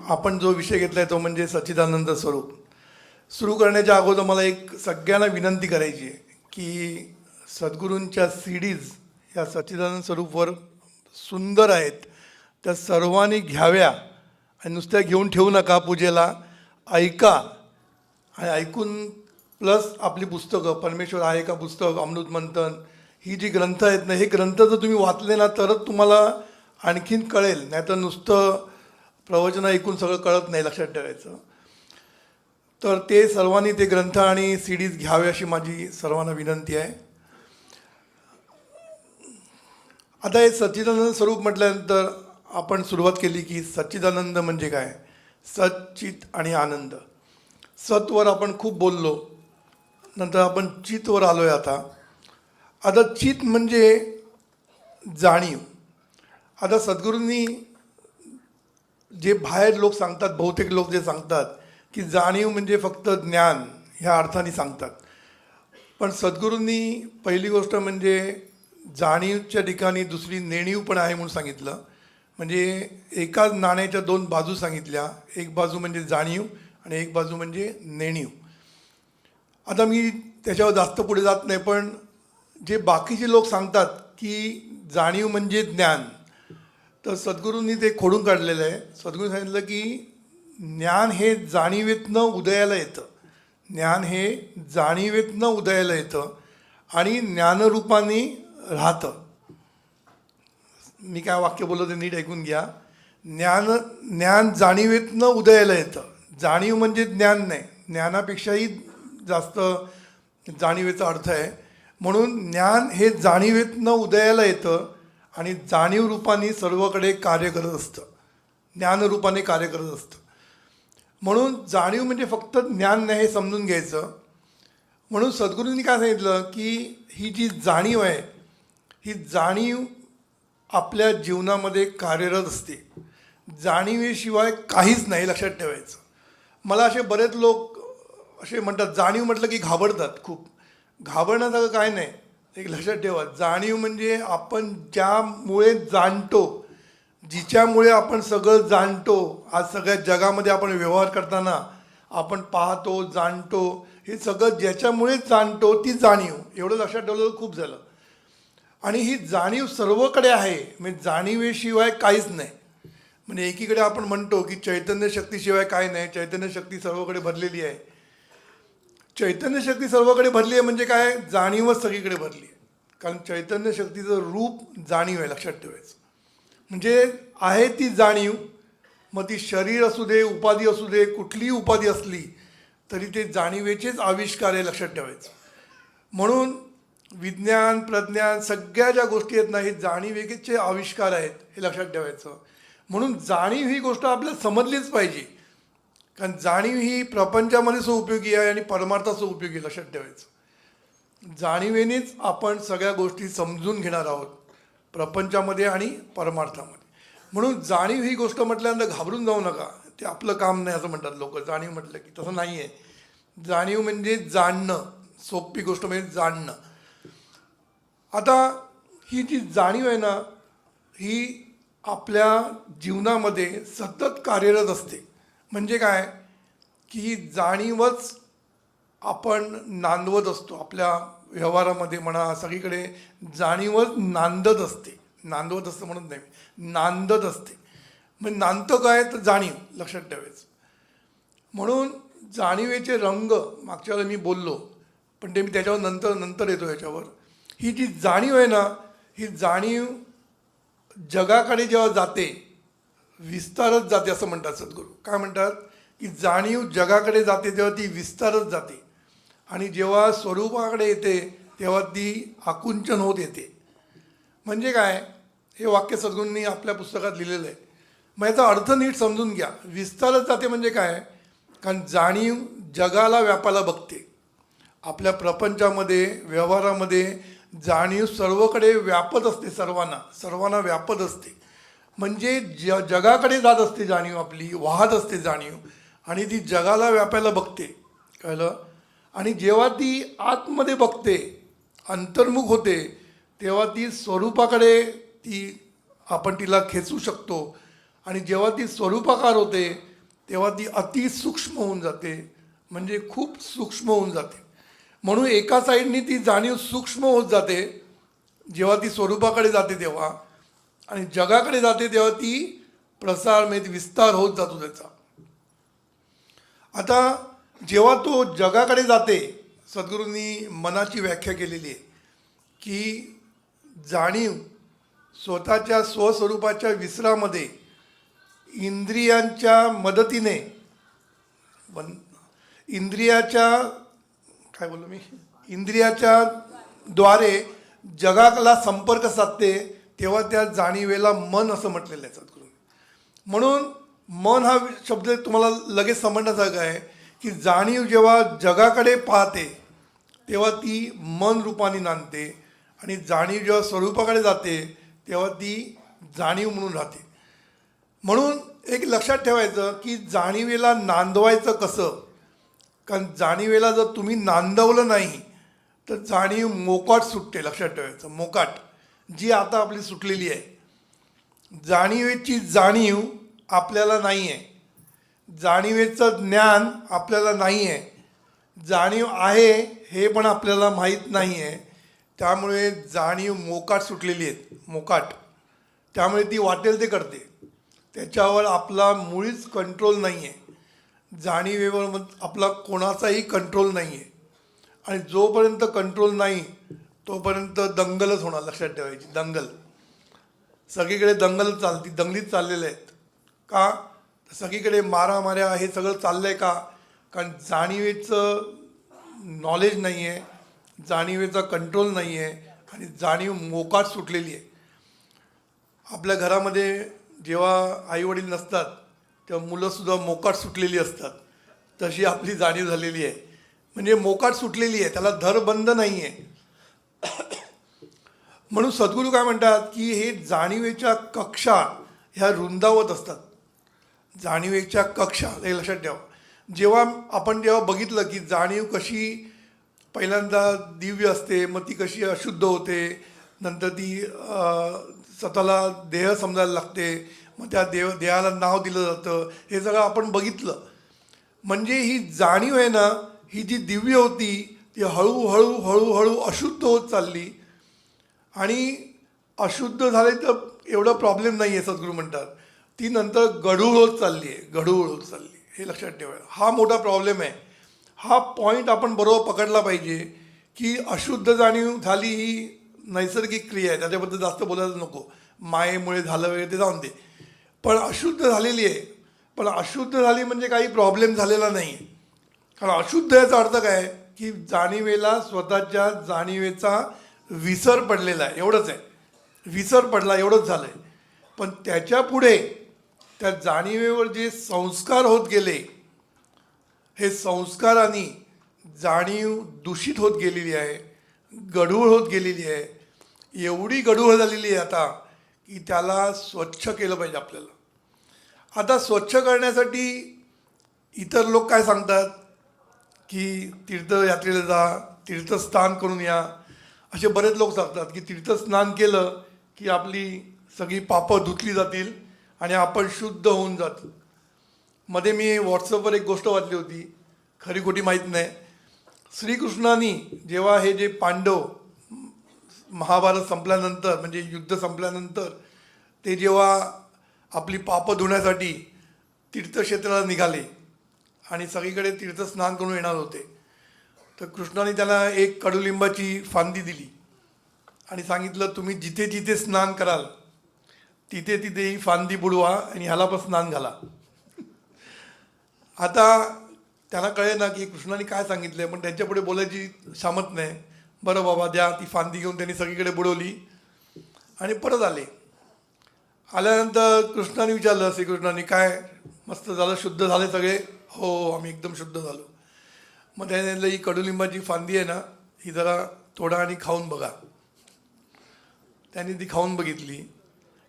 आपण जो विषय घेतला आहे तो म्हणजे सच्चिदानंद स्वरूप. सुरू करण्याच्या अगोदर मला एक सगळ्यांना विनंती करायची आहे की सद्गुरूंच्या सीडीज या सच्चिदानंद स्वरूपवर सुंदर आहेत, त्या सर्वांनी घ्याव्या आणि नुसत्या घेऊन ठेवू नका. पूजेला ऐका आणि ऐकून प्लस आपली पुस्तकं परमेश्वर आहे का पुस्तक, अमृत मंथन, ही जी ग्रंथ आहेत ना, हे ग्रंथ जर तुम्ही वाचले ना तरच तुम्हाला आणखीन कळेल, नाहीतर नुसतं प्रवचन ऐकून सगळं कळत नाही, लक्षात ठेवायचं. तर ते सर्वांनी ते ग्रंथ आणि सीडीज घ्यावे अशी माझी सर्वांना विनंती आहे. आता हे सच्चिदानंद स्वरूप म्हटल्यानंतर आपण सुरुवात केली की सच्चिदानंद म्हणजे काय, सच्चित आणि आनंद. सत्वर आपण खूप बोललो, नंतर आपण चितवर आलो आहे. आता चित म्हणजे जाणीव. आता सद्गुरूंनी जे बाहेर लोक सांगतात, बहुतेक लोक जे सांगतात की जाणीव म्हणजे फक्त ज्ञान, ह्या अर्थाने सांगतात. पण सद्गुरूंनी पहिली गोष्ट म्हणजे जाणीवच्या ठिकाणी दुसरी नेणीव पण आहे म्हणून सांगितलं. म्हणजे एकाच नाण्याच्या दोन बाजू सांगितल्या, एक बाजू म्हणजे जाणीव आणि एक बाजू म्हणजे नेणीव. आता मी त्याच्यावर जास्त पुढे जात नाही, पण जे बाकीचे लोक सांगतात की जाणीव म्हणजे ज्ञान, तर सद्गुरूंनी ते खोडून काढलेलं आहे. सद्गुरूंनी सांगितलं की ज्ञान हे जाणीवेतनं उदयाला येतं, ज्ञान हे जाणीवेतनं उदयाला येतं आणि ज्ञानरूपाने राहतं. मी काय वाक्य बोललो ते नीट ऐकून घ्या. ज्ञान जाणीवेतनं उदयाला येतं. जाणीव म्हणजे ज्ञान नाही, ज्ञानापेक्षाही जास्त जाणीवेचा अर्थ आहे. म्हणून ज्ञान हे जाणीवेतनं उदयाला येतं आणि जाणीव रूपाने सर्वकडे कार्य करत असतं, ज्ञानरूपाने कार्य करत असतं. म्हणून जाणीव म्हणजे फक्त ज्ञान नाही हे समजून घ्यायचं. म्हणून सद्गुरूंनी काय सांगितलं की ही जी जाणीव आहे, ही जाणीव आपल्या जीवनामध्ये कार्यरत असते. जाणीवेशिवाय काहीच नाही, लक्षात ठेवायचं. मला असे बरेच लोक असे म्हणतात, जाणीव म्हटलं की घाबरतात खूप. घाबरण्यासारखं काय नाही, एक लक्षात ठेवा. जाणीव म्हणजे आपण ज्यामुळे जाणतो, जिच्यामुळे आपण सगळं जाणतो. आज सगळ्या जगामध्ये आपण व्यवहार करताना आपण पाहतो, जाणतो, हे सगळं ज्याच्यामुळे जाणतो ती जाणीव. एवढं लक्षात ठेवलं खूप झालं. आणि ही जाणीव सर्वकडे आहे, म्हणजे जाणीवेशिवाय काहीच नाही. म्हणजे एकीकडे आपण म्हणतो की चैतन्य शक्तीशिवाय काय नाही, चैतन्य शक्ती सर्वकडे भरलेली आहे. चैतन्य शक्ती सर्वकडे भरली आहे म्हणजे काय, जाणीवच सगळीकडे भरली आहे. कारण चैतन्य शक्तीचं रूप जाणीव आहे, लक्षात ठेवायचं. म्हणजे आहे ती जाणीव, मग ती शरीर असू दे, उपाधी असू दे, कुठलीही उपाधी असली तरी ते जाणीवेचेच आविष्कार आहे, लक्षात ठेवायचं. म्हणून विज्ञान, प्रज्ञान, सगळ्या ज्या गोष्टी आहेत ना, हे जाणीवेचे आविष्कार आहेत, हे लक्षात ठेवायचं. म्हणून जाणीव ही गोष्ट आपल्याला समजलीच पाहिजे, कारण जाणीव ही प्रपंचामध्ये सुद्धा उपयोगी आहे आणि परमार्थात सुद्धा उपयोगी, लक्षात ठेवायचं. जाणीवेनेच आपण सगळ्या गोष्टी समजून घेणार आहोत, प्रपंचामध्ये आणि परमार्थामध्ये. म्हणून जाणीव ही गोष्ट म्हटल्यानंतर घाबरून जाऊ नका, ते आपलं काम नाही असं म्हणतात लोक. जाणीव म्हटलं की तसं नाही आहे. जाणीव म्हणजे जाणणं, सोपी गोष्ट म्हणजे जाणणं. आता ही जी जाणीव आहे ना, ही आपल्या जीवनामध्ये सतत कार्यरत असते. म्हणजे काय की ही जाणीवच आपण नांदवत असतो आपल्या व्यवहारामध्ये म्हणा, सगळीकडे जाणीवच नांदत असते. नांदवत असतं म्हणत नाही, नांदत असते. म्हणजे नांदतं काय तर जाणीव, लक्षात ठेवायचं. म्हणून जाणीवेचे रंग मागच्या वेळेला मी बोललो, पण ते मी त्याच्यावर नंतर येतो याच्यावर. ही जी जाणीव आहे ना, ही जाणीव जगाकडे जेव्हा जाते विस्तारत जाते असं म्हणतात सद्गुरू. काय म्हणतात की जाणीव जगाकडे जाते तेव्हा ती विस्तारत जाते, आणि जेव्हा स्वरूपाकडे येते तेव्हा ती आकुंचन होत येते. म्हणजे काय, हे वाक्य सद्गुरूंनी आपल्या पुस्तकात लिहिलेलं आहे. मग याचा अर्थ नीट समजून घ्या. विस्तारत जाते म्हणजे काय, कारण जाणीव जगाला व्यापायला बघते. आपल्या प्रपंचामध्ये, व्यवहारामध्ये जाणीव सर्वकडे व्यापत असते, सर्वांना व्यापत असते. म्हणजे जगाकडे जात असते जाणीव, आपली वाहत असते जाणीव, आणि ती जगाला व्यापायला बघते, कळलं. आणि जेव्हा ती आतमध्ये बघते, अंतर्मुख होते, तेव्हा ती स्वरूपाकडे आपण तिला खेचू शकतो. आणि जेव्हा ती स्वरूपाकार होते तेव्हा ती अतिसूक्ष्म होऊन जाते, म्हणजे खूप सूक्ष्म होऊन जाते. म्हणून एका साईडनी ती जाणीव सूक्ष्म होत जाते जेव्हा ती स्वरूपाकडे जाते तेव्हा, आणि जगाकडे जाते तेव्हा ती प्रसार म्हणजे विस्तार होत जातो त्याचा. आता जेव्हा तो जगाकडे जाते, सद्गुरूंनी मनाची व्याख्या केलेली आहे की जाणीव स्वतःच्या स्वस्वरूपाच्या विसरामध्ये इंद्रियांच्या मदतीने, इंद्रियाच्या काय बोललो मी, इंद्रियाच्या द्वारे जगाला संपर्क साधते, तेव्हा त्या जाणीवेला मन असं म्हटलेलं आहे सद्गुरू. म्हणून मन हा शब्द तुम्हाला लगेच समजण्यासारखा आहे की जाणीव जेव्हा जगाकडे पाहते तेव्हा ती मन रूपाने नांदते, आणि जाणीव जेव्हा स्वरूपाकडे जाते तेव्हा ती जाणीव म्हणून राहते. म्हणून एक लक्षात ठेवायचं की जाणीवेला नांदवायचं कसं, कारण जाणीवेला जर तुम्ही नांदवलं नाही तर जाणीव मोकाट सुटते. लक्षात ठेवायचं, मोकाट जी आता आपली सुटलेली आहे. जाणीवेची जाणीव आपल्याला नाही आहे, जाणीवेचं ज्ञान आपल्याला नाही आहे, जाणीव आहे हे पण आपल्याला माहीत नाही आहे. त्यामुळे जाणीव मोकाट सुटलेली आहे, मोकाट. त्यामुळे ती वाटेल ते करते, त्याच्यावर आपला मुळीच कंट्रोल नाही आहे. जाणीवेवर आपला कोणाचाही कंट्रोल नाही आहे, आणि जोपर्यंत कंट्रोल नाही तोपर्यंत दंगलच होणार. लक्षात ठेवायची, दंगल. सगळीकडे दंगल चालती, दंगलीत चाललेल्या आहेत. का? सगळीकडे मारामाऱ्या हे सगळं चाललं आहे का? कारण जाणीवेचं नॉलेज नाही आहे, जाणीवेचा कंट्रोल नाही आहे, आणि जाणीव मोकाट सुटलेली आहे. आपल्या घरामध्ये जेव्हा आईवडील नसतात तेव्हा मुलंसुद्धा मोकाट सुटलेली असतात, तशी आपली जाणीव झालेली आहे. म्हणजे मोकाट सुटलेली आहे, त्याला धरबंद नाही आहे. म्हणून सद्गुरू काय म्हणतात की हे जाणीवेच्या कक्षा ह्या रुंदावत असतात. जाणीवेच्या कक्षा हे लक्षात ठेवा. जेव्हा बघितलं की जाणीव कशी पहिल्यांदा दिव्य असते, मग ती कशी अशुद्ध होते, नंतर ती स्वतःला देह समजायला लागते, मग त्या देहाला नाव दिलं जातं, हे सगळं आपण बघितलं. म्हणजे ही जाणीव आहे ना, ही जी दिव्य होती ती हळूहळू हळूहळू अशुद्ध होत चालली, आणि अशुद्ध झाले तर एवढा प्रॉब्लेम नाही आहे सद्गुरू म्हणतात. ती नंतर गढूळ होत चालली आहे, गढूळ होत चालली. हे लक्षात ठेवायला, हा मोठा प्रॉब्लेम आहे. हा पॉईंट आपण बरोबर पकडला पाहिजे की अशुद्ध जाणीव झाली ही नैसर्गिक क्रिया आहे, त्याच्याबद्दल जास्त बोलायला नको. मायेमुळे झालं वगैरे ते जाऊन दे, पण अशुद्ध झालेली आहे. पण अशुद्ध झाली म्हणजे काही प्रॉब्लेम झालेला नाही आहे. कारण अशुद्ध याचा अर्थ काय की जाणीवेला स्वतःच्या जाणीवेचा विसर पडलेला आहे, एवढंच आहे. विसर पडला एवढंच झालं आहे. पण त्याच्या पुढे त्या जाणीवेवर जे संस्कार होत गेले, हे संस्कारांनी जाणीव दूषित होत गेलेली आहे, गढूळ होत गेलेली आहे. एवढी गढूळ झालेली आहे आता की त्याला स्वच्छ केलं पाहिजे आपल्याला. आता स्वच्छ करण्यासाठी इतर लोक काय सांगतात की तीर्थयात्रेला जा, तीर्थस्नान करून या. असे बरेच लोक सांगतात की तीर्थस्नान केलं की आपली सगळी पापं धुतली जातील आणि आपण शुद्ध होऊन जातो. मध्ये मी व्हॉट्सअपवर एक गोष्ट वाचली होती, खरी खोटी माहीत नाही. श्रीकृष्णानी जेव्हा हे जे पांडव महाभारत संपल्यानंतर, म्हणजे युद्ध संपल्यानंतर, ते जेव्हा आपली पापं धुण्यासाठी तीर्थक्षेत्राला निघाले आणि सगळीकडे तीर्थस्नान करून येणार होते, तर कृष्णाने त्यांना एक कडुलिंबाची फांदी दिली आणि सांगितलं तुम्ही जिथे जिथे स्नान कराल तिथे तिथे ही फांदी बुडवा आणि ह्याला पण स्नान घाला. आता त्यांना कळेल ना की कृष्णाने काय सांगितलं आहे, पण त्यांच्यापुढे बोलायची सामत नाही. बरं बाबा द्या, ती फांदी घेऊन त्यांनी सगळीकडे बुडवली आणि परत आले. आल्यानंतर कृष्णाने विचारलं, श्रीकृष्णाने काय मस्त झालं, शुद्ध झाले सगळे? हो आम्ही एकदम शुद्ध झालो. मग त्याने सांगितलं ही कडुलिंबाची फांदी आहे ना, ही जरा थोडा आणि खाऊन बघा. त्यांनी ती खाऊन बघितली,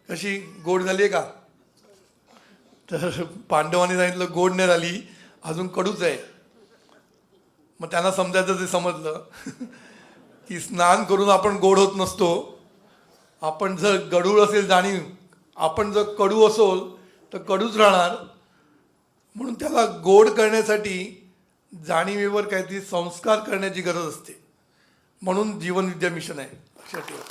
कशी गोड झाली आहे का? तर पांडवांनी सांगितलं गोड नाही झाली, अजून कडूच आहे. मग त्यांना समजायचं ते समजलं की स्नान करून आपण गोड होत नसतो. आपण जर गढूळ असेल जाणीव, आपण जर कडू असोल तर कडूच राहणार. म्हणून त्याला गोड करण्यासाठी जाणीवेवर काहीतरी संस्कार करण्याची गरज असते. म्हणून जीवनविद्या मिशन आहे, लक्षात ठेवा.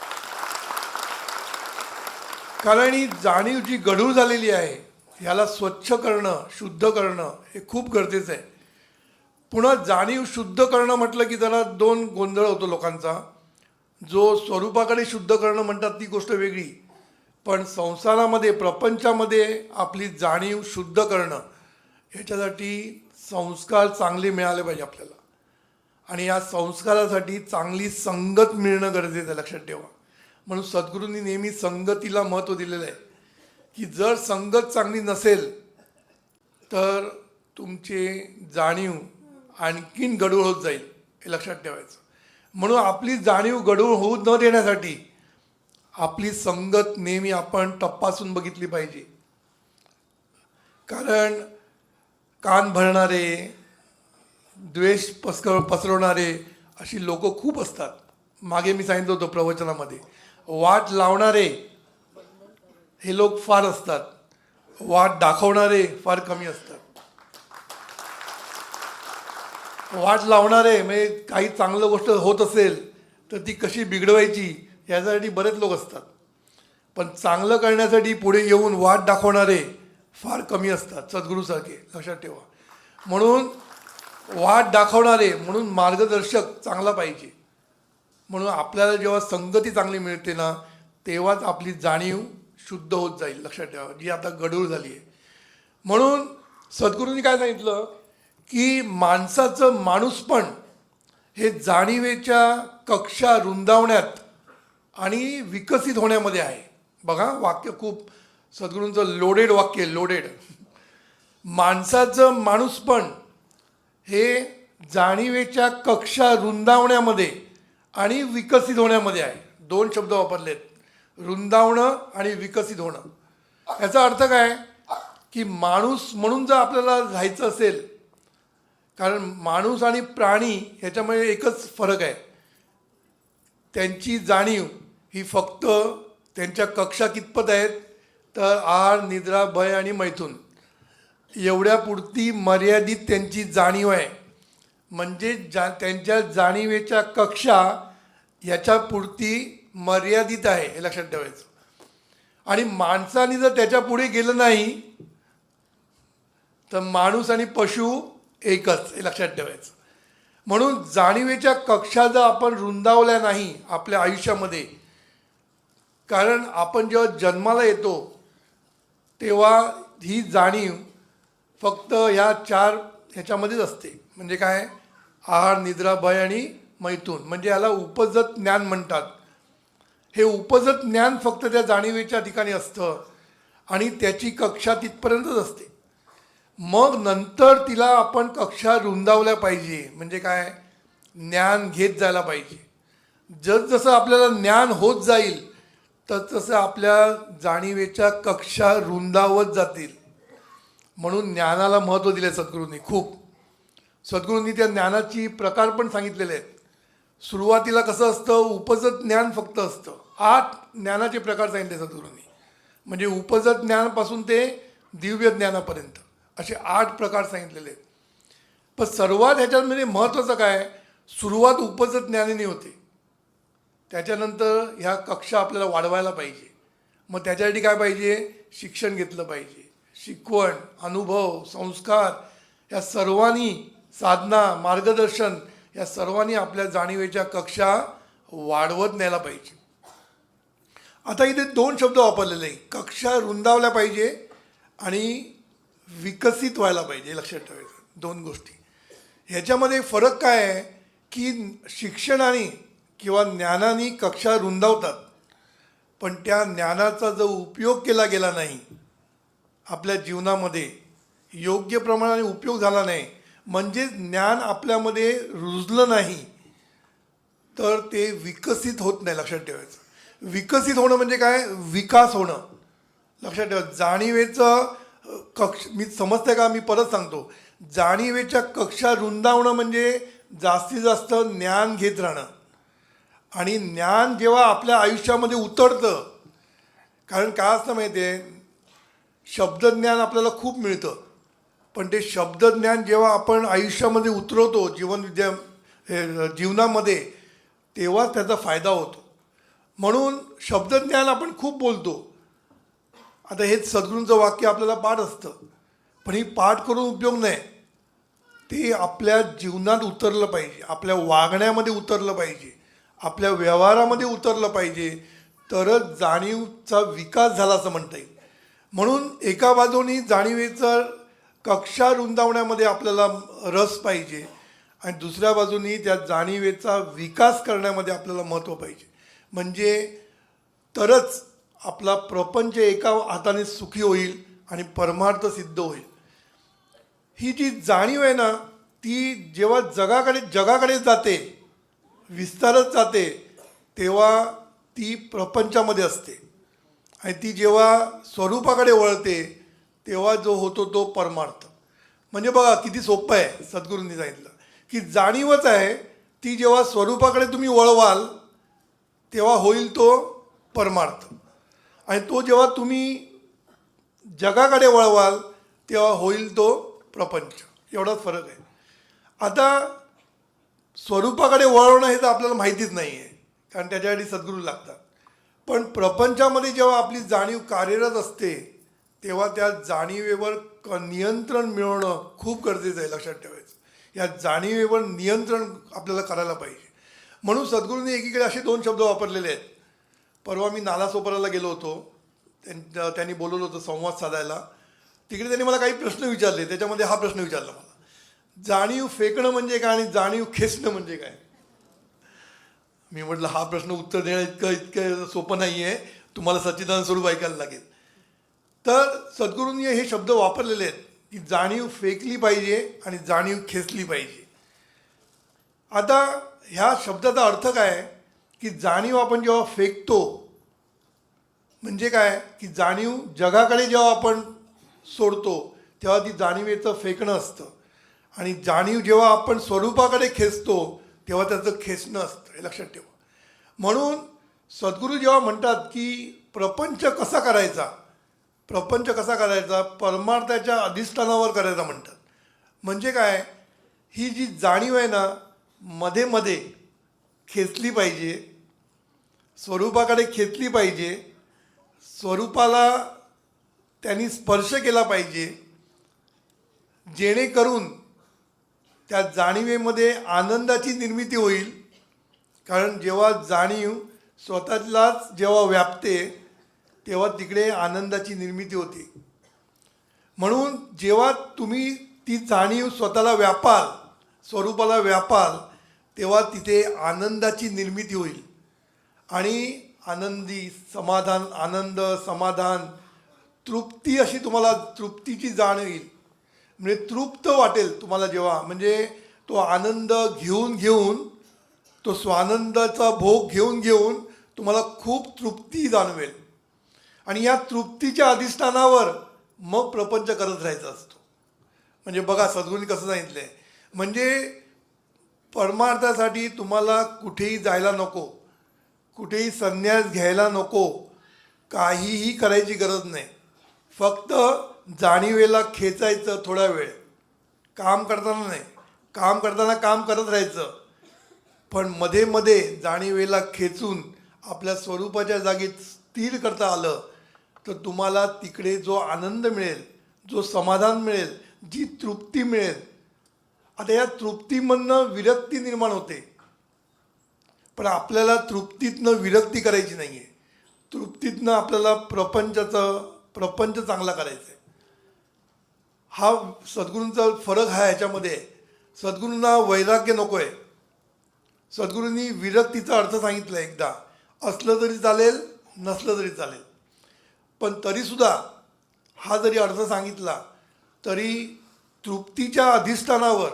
कारण ही जाणीव जी गढूळ झालेली आहे ह्याला स्वच्छ करणं, शुद्ध करणं हे खूप गरजेचं आहे. पुन्हा जाणीव शुद्ध करणं म्हटलं की जरा दोन गोंधळ होतो लोकांचा. जो स्वरूपाकडे शुद्ध करणं म्हणतात ती गोष्ट वेगळी, पण संसारामध्ये प्रपंचामध्ये आपली जाणीव शुद्ध करणं ह्याच्यासाठी संस्कार चांगले मिळाले पाहिजे आपल्याला. आणि या संस्कारासाठी चांगली संगत मिळणं गरजेचं आहे, लक्षात ठेवा. म्हणून सद्गुरूंनी नेहमी संगतीला महत्त्व दिलेलं आहे की जर संगत चांगली नसेल तर तुमचे जाणीव आणखीन गढूळ होत जाईल, हे लक्षात ठेवायचं. म्हणून आपली जाणीव गढूळ होऊ न देण्यासाठी आपली संगत नेहमी आपण तपासून बघितली पाहिजे. कारण कान भरणारे, द्वेष पसरवणारे अशी लोक खूप असतात. मागे मी सांगितलं होतं प्रवचनामध्ये, वाट लावणारे हे लोक फार असतात, वाट दाखवणारे फार कमी असतात. वाट लावणारे म्हणजे काही चांगलं गोष्ट होत असेल तर ती कशी बिघडवायची याच्यासाठी बरेच लोक असतात, पण चांगलं करण्यासाठी पुढे येऊन वाट दाखवणारे फार कमी असतात, सद्गुरूसारखे, लक्षात ठेवा. म्हणून वाट दाखवणारे म्हणून मार्गदर्शक चांगला पाहिजे. म्हणून आपल्याला जेव्हा संगती चांगली मिळते ना तेव्हाच आपली जाणीव शुद्ध होत जाईल, लक्षात ठेवा, जी आता गढूळ झाली आहे. म्हणून सद्गुरूंनी काय सांगितलं की माणसाचं माणूसपण हे जाणीवेच्या कक्षा रुंदावण्यात आणि विकसित होण्यामध्ये आहे. बघा, वाक्य खूप सद्गुरूंचं लोडेड वाक्य, लोडेड. माणसाचं माणूसपण हे जाणीवेच्या कक्षा रुंदावण्यामध्ये आणि विकसित होण्यामध्ये आहे. दोन शब्द वापरलेत, रुंदावणं आणि विकसित होणं. याचा अर्थ काय की माणूस म्हणून जर आपल्याला राहायचं असेल, कारण माणूस आणि प्राणी ह्याच्यामध्ये एकच फरक आहे, त्यांची जाणीव ही फक्त त्यांच्या कक्षा कितपत आहेत तर आहार, निद्रा, भय आणि मैथून एवढ्यापुरती मर्यादित त्यांची जाणीव आहे. म्हणजे त्यांच्या जाणीवेच्या कक्षा ह्याच्यापुरती मर्यादित आहे, हे लक्षात ठेवायचं. आणि माणसाने जर त्याच्या पुढे गेलं नाही तर माणूस आणि पशु एकच, हे लक्षात ठेवायचं. म्हणून जाणीवेच्या कक्षा जर आपण रुंदावल्या नाही आपल्या आयुष्यामध्ये, कारण आपण जेव्हा जन्माला येतो तेव्हा ही जाणीव फक्त ह्या चार ह्याच्यामध्येच असते. म्हणजे काय, आहार, निद्रा, भय आणि मैथून, म्हणजे याला उपजत ज्ञान म्हणतात. हे उपजत ज्ञान फक्त त्या जाणीवेच्या ठिकाणी असतं आणि त्याची कक्षा तिथपर्यंतच असते. मग नंतर तिला आपण कक्षा रुंदावल्या पाहिजे. म्हणजे काय, ज्ञान घेत जायला पाहिजे. जसजसं आपल्याला ज्ञान होत जाईल तसतसं आपल्या जाणीवेच्या कक्षा रुंदावत जातील. म्हणून ज्ञानाला महत्त्व दिले सद्गुरूंनी खूप. सद्गुरूंनी त्या ज्ञानाची प्रकार पण सांगितलेले आहेत. सुरुवातीला कसं असतं, उपजत ज्ञान फक्त असतं. 8 ज्ञानाचे प्रकार सांगितले सद्गुरूंनी. म्हणजे उपजत ज्ञानापासून ते दिव्य ज्ञानापर्यंत असे 8 प्रकार सांगितलेले आहेत. पण सर्वात ह्याच्यामध्ये महत्त्वाचं काय, सुरुवात उपजत ज्ञानाने होते. त्याच्यानंतर ह्या कक्षा आपल्याला वाढवायला पाहिजे. मग त्याच्यासाठी काय पाहिजे, शिक्षण घेतलं पाहिजे. शिकवण, अनुभव, संस्कार या सर्वांनी, साधना, मार्गदर्शन या सर्वांनी आपल्या जाणीवेच्या कक्षा वाढवत न्यायला पाहिजे. आता इथे 2 शब्द वापरलेले आहे, कक्षा रुंदावल्या पाहिजे आणि विकसित व्हायला पाहिजे, लक्षात ठेवायचं. 2 गोष्टी. ह्याच्यामध्ये फरक काय आहे की शिक्षणाने किंवा ज्ञानाने कक्षा रुंदावतात, पण त्या ज्ञानाचा जो उपयोग केला गेला नाही आपल्या जीवनामध्ये, योग्य प्रमाणाने उपयोग झाला नाही, म्हणजे ज्ञान आपल्यामध्ये रुजलं नाही तर ते विकसित होत नाही, लक्षात ठेवायचं. विकसित होणं म्हणजे काय, विकास होणं, लक्षात ठेवा. जाणीवेचं मी समजते का, मी परत सांगतो. जाणीवेच्या कक्षा रुंदावणं म्हणजे जास्तीत जास्त ज्ञान घेत राहणं. आणि ज्ञान जेव्हा आपल्या आयुष्यामध्ये उतरतं, कारण काय असतं माहिती आहे, शब्दज्ञान आपल्याला खूप मिळतं, पण ते शब्दज्ञान जेव्हा आपण आयुष्यामध्ये उतरवतो जीवनामध्ये, तेव्हा त्याचा फायदा होतो. म्हणून शब्दज्ञान आपण खूप बोलतो. आता हेच सद्गुरूंचं वाक्य आपल्याला पाठ असतं, पण ही पाठ करून उपयोग नाही. ते आपल्या जीवनात उतरलं पाहिजे, आपल्या वागण्यामध्ये उतरलं पाहिजे, आपल्या व्यवहारामध्ये उतरलं पाहिजे, तरच जाणीवचा विकास झाला असं म्हणता येईल. म्हणून एका बाजूनी जाणीवेचा कक्षा रुंदावण्यामध्ये आपल्याला रस पाहिजे आणि दुसऱ्या बाजूनी त्या जाणीवेचा विकास करण्यामध्ये आपल्याला महत्त्व पाहिजे. म्हणजे तरच आपला प्रपंच एका हाताने सुखी होईल आणि परमार्थ सिद्ध होईल. ही जी जाणीव आहे ना, ती जेव्हा जगाकडे जाते, विस्तारत जाते, तेव्हा ती प्रपंचामध्ये असते. आणि ती जेव्हा स्वरूपाकडे वळते, तेव्हा जो होतो तो परमार्थ. म्हणजे बघा किती सोपं आहे. सद्गुरूंनी सांगितलं की जाणीवच आहे, ती जेव्हा स्वरूपाकडे तुम्ही वळवाल तेव्हा होईल तो परमार्थ. आणि तो जेव्हा तुम्ही जगाकडे वळवाल तेव्हा होईल तो प्रपंच. एवढाच फरक आहे. आता स्वरूपाकडे वळवणं हे तर आपल्याला माहितीच नाही आहे, कारण त्याच्यासाठी सद्गुरू लागतात. पण प्रपंचामध्ये जेव्हा आपली जाणीव कार्यरत असते, तेव्हा त्या जाणीवेवर नियंत्रण मिळवणं खूप गरजेचं आहे. लक्षात ठेवायचं, या जाणीवेवर नियंत्रण आपल्याला करायला पाहिजे. म्हणून सद्गुरूंनी एकीकडे असे 2 शब्द वापरलेले आहेत. परवा मी नालासोपाराला गेलो होतो, त्यांनी बोलवलं होतं संवाद साधायला. तिकडे त्यांनी मला काही प्रश्न विचारले. त्याच्यामध्ये हा प्रश्न विचारला मला, जाणीव फेकणं म्हणजे काय आणि जाणीव खेचणं म्हणजे काय. मी म्हटलं हा प्रश्न उत्तर देणं इतकं सोपं नाही आहे, तुम्हाला सच्चिदानंद स्वरूप ऐकायला लागेल. तर सद्गुरूंनी हे शब्द वापरलेले आहेत की जाणीव फेकली पाहिजे आणि जाणीव खेचली पाहिजे. आता ह्या शब्दाचा अर्थ काय की जाणीव आपण जेव्हा फेकतो म्हणजे काय की जाणीव जगाकडे जेव्हा आपण सोडतो तेव्हा ती जाणीवेचं फेकणं असतं. आणि जाणीव जेव्हा आपण स्वरूपाकडे खेचतो तेव्हा त्याचं खेचणं असतं. हे लक्षात ठेवा. म्हणून सद्गुरू जेव्हा म्हणतात की प्रपंच कसा करायचा, परमार्थाच्या अधिष्ठानावर करायचा म्हणतात. म्हणजे काय, ही जी जाणीव आहे ना, मध्ये मध्ये खेचली पाहिजे, स्वरूपाकडे खेचली पाहिजे, स्वरूपाला त्यांनी स्पर्श केला पाहिजे, जेणेकरून त्या जाणीवेमध्ये आनंदाची निर्मिती होईल. कारण जेव्हा जाणीव स्वतःलाच जेव्हा व्यापते तेव्हा तिकडे आनंदाची निर्मिती होते. म्हणून जेव्हा तुम्ही ती जाणीव स्वतःला व्यापाल, स्वरूपाला व्यापाल, तेव्हा तिथे आनंदाची निर्मिती होईल. आणि आनंदी समाधान, आनंद, समाधान, तृप्ती, अशी तुम्हाला तृप्तीची जाण येईल. म्हणजे तृप्त वाटेल तुम्हाला जेव्हा, म्हणजे तो आनंद घेऊन घेऊन, तो स्वानंदाचा भोग घेऊन घेऊन तुम्हाला खूप तृप्ती जाणवेल. आणि या तृप्तीच्या अधिष्ठानावर मग प्रपंच करत राहायचा असतो. म्हणजे बघा सद्गुरूंनी कसं सांगितलं आहे, म्हणजे परमार्थासाठी तुम्हाला कुठेही जायला नको, कुठेही संन्यास घ्यायला नको, काहीही करायची गरज नाही. फक्त जाणीवेला खेचायचं थोडा वेळ. काम करताना नाही, काम करताना काम करत राहायचं, पण मध्ये मध्ये जाणीवेला खेचून आपल्या स्वरूपाच्या जागेत स्थिर करता आलं तर तुम्हाला तिकडे जो आनंद मिळेल, जो समाधान मिळेल, जी तृप्ती मिळेल. आता या तृप्तीमधनं विरक्ती निर्माण होते, पण आपल्याला तृप्तीतनं विरक्ती करायची नाही आहे. तृप्तीतनं आपल्याला प्रपंच चांगला करायचा आहे. हा सद्गुरूंचा फरक हा ह्याच्यामध्ये. सद्गुरूंना वैराग्य नको आहे. सद्गुरूंनी विरक्तीचा अर्थ सांगितला एकदा, असलं तरी चालेल, नसलं तरी चालेल. पण तरीसुद्धा हा जरी अर्थ सांगितला तरी तृप्तीच्या अधिष्ठानावर,